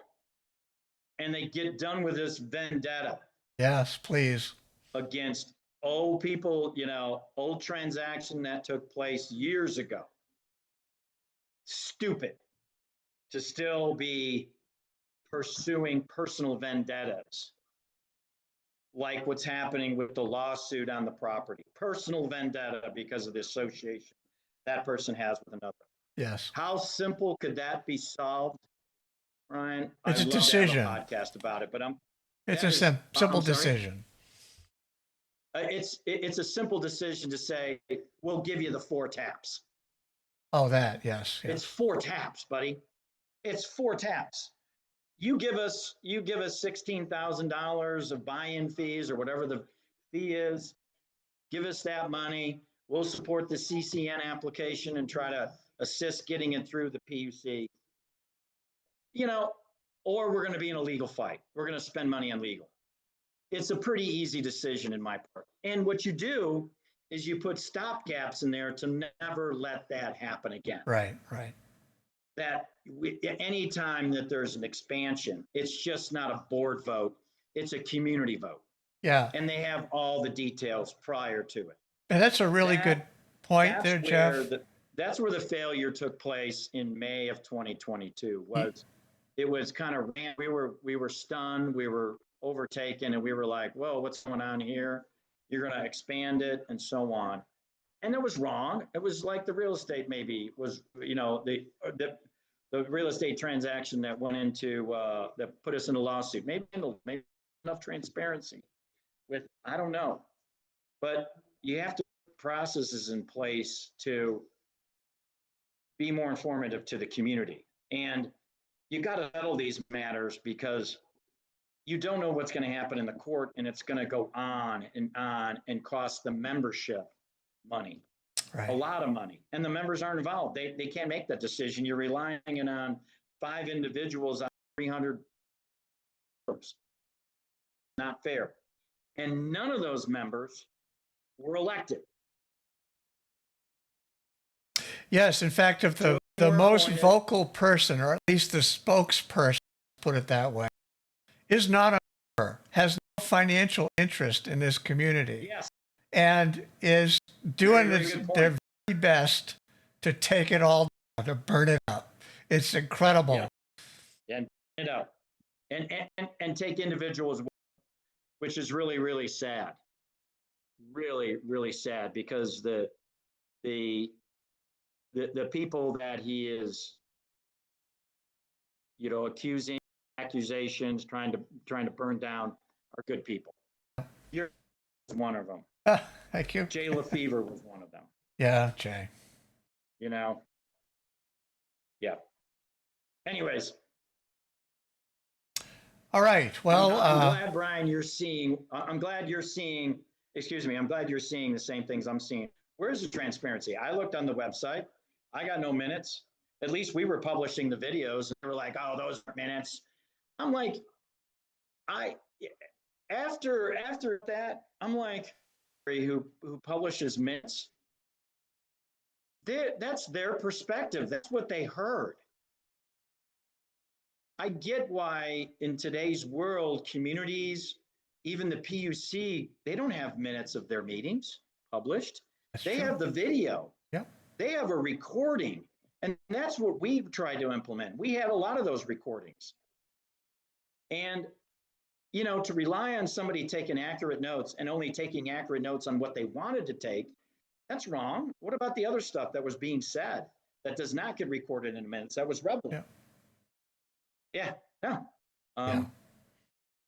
and they get done with this vendetta Yes, please. against old people, old transaction that took place years ago. Stupid to still be pursuing personal vendettas like what's happening with the lawsuit on the property. Personal vendetta because of the association that person has with another. Yes. How simple could that be solved, Ryan? It's a I'd love decision. to have a podcast about it, but It's a simple decision. It's a simple decision to say, we'll give you the 4 taps. Oh, that, yes. It's 4 taps, buddy. It's 4 taps. You give us $16,000 of buy-in fees or whatever the fee is. Give us that money. We'll support the CCN application and try to assist getting it through the PUC. Or we're going to be in a legal fight. We're going to spend money on legal. It's a pretty easy decision in my part. And what you do is you put stopgaps in there to never let that happen again. Right. That anytime that there's an expansion, it's just not a board vote, it's a community vote. Yeah. And they have all the details prior to it. And that's a really good point there, Jeff. That's where the failure took place in May of 2022. It was kind of, we were stunned, we were overtaken, and we were like, whoa, what's going on here? You're going to expand it and so on. And it was wrong. It was like the real estate maybe was, the real estate transaction that went into, that put us in a lawsuit. Maybe enough transparency with, I don't know. But you have to put processes in place to be more informative to the community. And you got to settle these matters because you don't know what's going to happen in the court, and it's going to go on and cost the membership money, Right. A lot of money, and the members aren't involved. They can't make that decision. You're relying on 5 individuals on 300 members. Not fair. And none of those members were elected. Yes, in fact, if the most vocal person, or at least the spokesperson, put it that way, is not a member, has no financial interest in this community Yes, and is doing very good their point. very best to take it all down, to burn it up. It's incredible. Yeah, and you know, and take individuals, which is really really sad, really really sad, because the the people that he is, accusing, accusations, trying to burn down, are good people. You're one of them. Thank you. Jay Lefevre was one of them. Yeah, Jay. You know, yeah. Anyways, All right. Well, I'm glad, Brian, you're seeing. I'm glad you're seeing. Excuse me. I'm glad you're seeing the same things I'm seeing. Where's the transparency? I looked on the website. I got no minutes. At least we were publishing the videos. And they were like, "Oh, those are minutes." I'm like, I after that, I'm like, who publishes minutes? That's their perspective. That's what they heard. I get why in today's world, communities, even the PUC, they don't have minutes of their meetings published. that's They true. have the video. Yep. They have a recording. And that's what we've tried to implement. We had a lot of those recordings. And, to rely on somebody taking accurate notes and only taking accurate notes on what they wanted to take, that's wrong. What about the other stuff that was being said that does not get recorded in minutes? That was relevant. Yeah. Yeah, no. Yeah.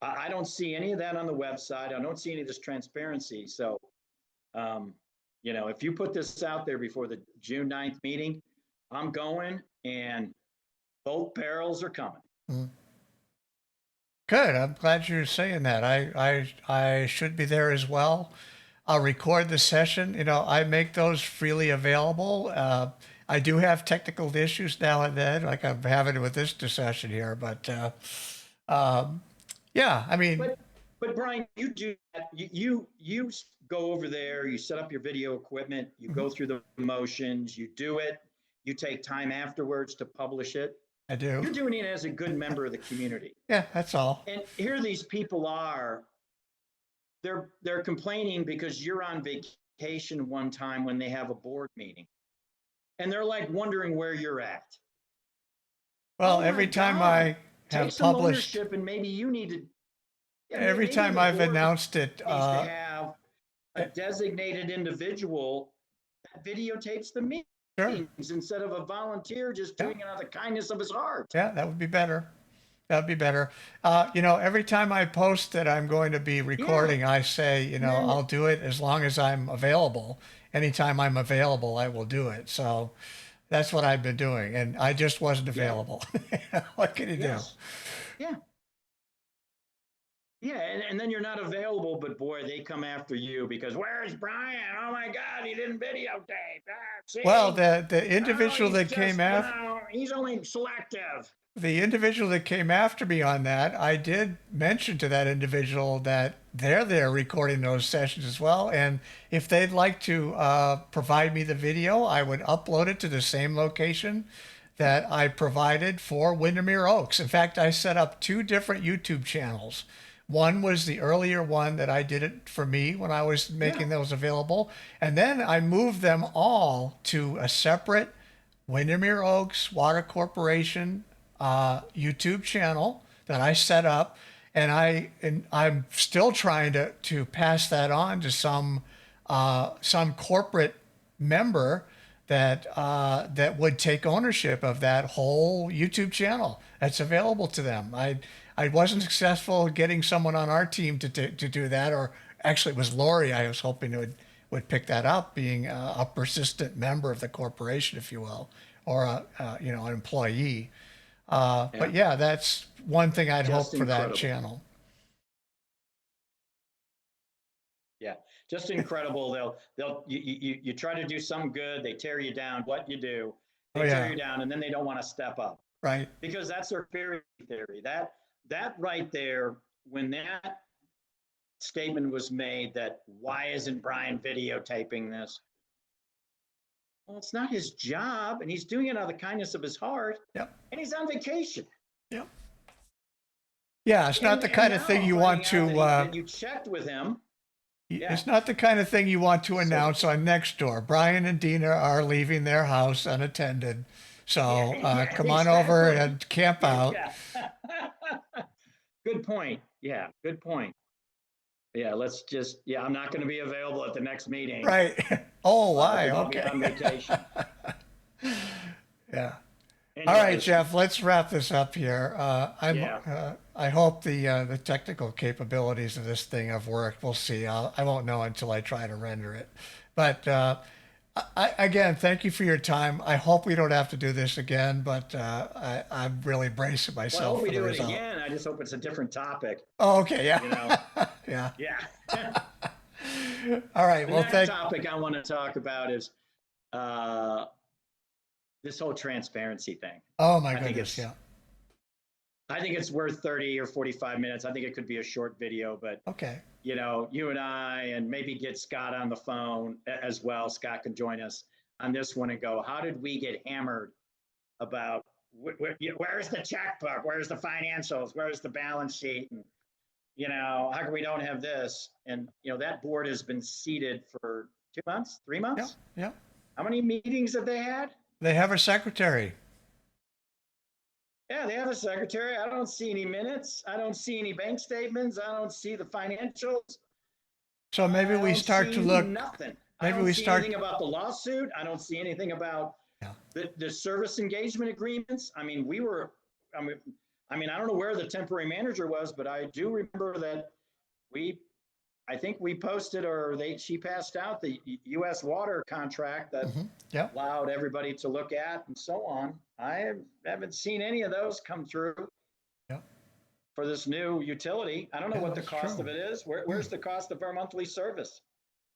I don't see any of that on the website. I don't see any of this transparency. So, if you put this out there before the June 9th meeting, I'm going, and both barrels are coming. Mhm. Good. I'm glad you're saying that. I should be there as well. I'll record the session. I make those freely available. I do have technical issues now and then, like I'm having with this session here, but yeah, I mean, But Brian, you do that. You go over there. You set up your video equipment. You mhm, go through the motions. You do it. You take time afterwards to publish it. I do. You're doing it as a good member of the community. Yeah, that's all. And here these people are. They're complaining because you're on vacation one time when they have a board meeting, and they're like wondering where you're at. Well, Oh my every time God! I Take have some published, ownership, and maybe you need to. Yeah, every maybe time the I've board announced it, needs to have a designated individual that videotapes the sure. meetings instead of a volunteer just Yeah. doing it out of the kindness of his heart. Yeah, that would be better. That'd be better. Every time I post that I'm going to be Yeah. recording, I say, And then, I'll do it as long as I'm available. Anytime I'm available, I will do it. So that's what I've been doing. And I just wasn't yeah, available. What can you do? yes. Yeah. Yeah. And then you're not available, but boy, they come after you because where's Brian? Oh my God, he didn't videotape. See? Well, the Oh, individual he's that just, came after he's only selective. the individual that came after me on that, I did mention to that individual that they're there recording those sessions as well. And if they'd like to provide me the video, I would upload it to the same location that I provided for Windermere Oaks. In fact, I set up two different YouTube channels. One was the earlier one that I did it for me when I was Yeah. making those available. And then I moved them all to a separate Windermere Oaks Water Corporation YouTube channel that I set up, and I'm still trying to pass that on to some corporate member that would take ownership of that whole YouTube channel that's available to them. I wasn't successful getting someone on our team to do that, or actually it was Lori I was hoping would pick that up, being a persistent member of the corporation, if you will, or an employee. Yeah. But yeah, that's one thing I'd Just hope for that incredible. channel. Yeah, just incredible. You try to do some good, they tear you down. What you do, Oh they tear yeah, you down, and then they don't want to step up right. because that's their theory. That right there, when that statement was made, that why isn't Brian videotaping this? Well, it's not his job, and he's doing it out of the kindness of his heart, Yep. and he's on vacation. Yep. Yeah, it's not the kind of now thing I'm you want finding out to. that you checked with him. Yeah. It's not the kind of thing you want to So, announce on Nextdoor. Brian and Dina are leaving their house unattended, yeah, so yeah, come on over exactly. and camp out. Yeah. Good point. Yeah, good point. Yeah, I'm not going to be available at the next meeting Right. Oh, why? because I'll be Okay. on vacation. Yeah. All right, Anyways, Jeff. Let's wrap this up here. yeah. I hope the technical capabilities of this thing have worked. We'll see. I won't know until I try to render it. But again, thank you for your time. I hope we don't have to do this again. But I'm really bracing Well, I myself hope we for the do it result. again. I just hope it's a different topic, Oh, okay. you know? Yeah. Yeah. Yeah. All right. The Well, next topic I want to talk about is uh, this whole transparency thing. Oh my I think goodness. it's Yeah. I think it's worth 30 or 45 minutes. I think it could be a short video, but Okay. you know, you and I, and maybe get Scott on the phone as well. Scott can join us on this one and go, how did we get hammered about where's the checkbook? Where's the financials? Where's the balance sheet? And, you know, how come we don't have this? And, you know, that board has been seated for 2 months, 3 Yeah. months. Yeah. How many meetings have they had? They have a secretary. Yeah, they have a secretary. I don't see any minutes. I don't see any bank statements. I don't see the financials. So maybe I we don't start to see look. nothing. I Maybe don't we see start. anything about the lawsuit. I don't see anything about Yeah. the service engagement agreements. I mean, I mean, I don't know where the temporary manager was, but I do remember that I think we posted she passed out the U.S. water contract that Yeah. allowed everybody to look at and so on. I haven't seen any of those come through Yeah. for this new utility. I don't know Yeah, what the that's cost true. of it is. Where's the cost of our monthly service?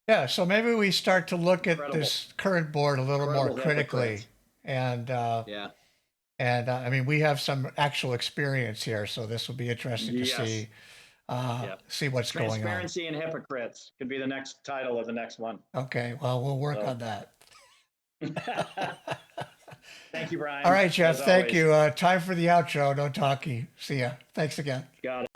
Yeah, so maybe we start to look at Incredible, this current board a little more incredible critically. hypocrites. And Yeah. I mean, we have some actual experience here, so this will be interesting to Yes. Yeah. see what's going on. Transparency and hypocrites could be the next title of the next one. Okay, well, we'll work So, on that. thank you, Brian. All right, Jeff, as thank always. you. Time for the outro. No talkie. See ya. Thanks again. Got it.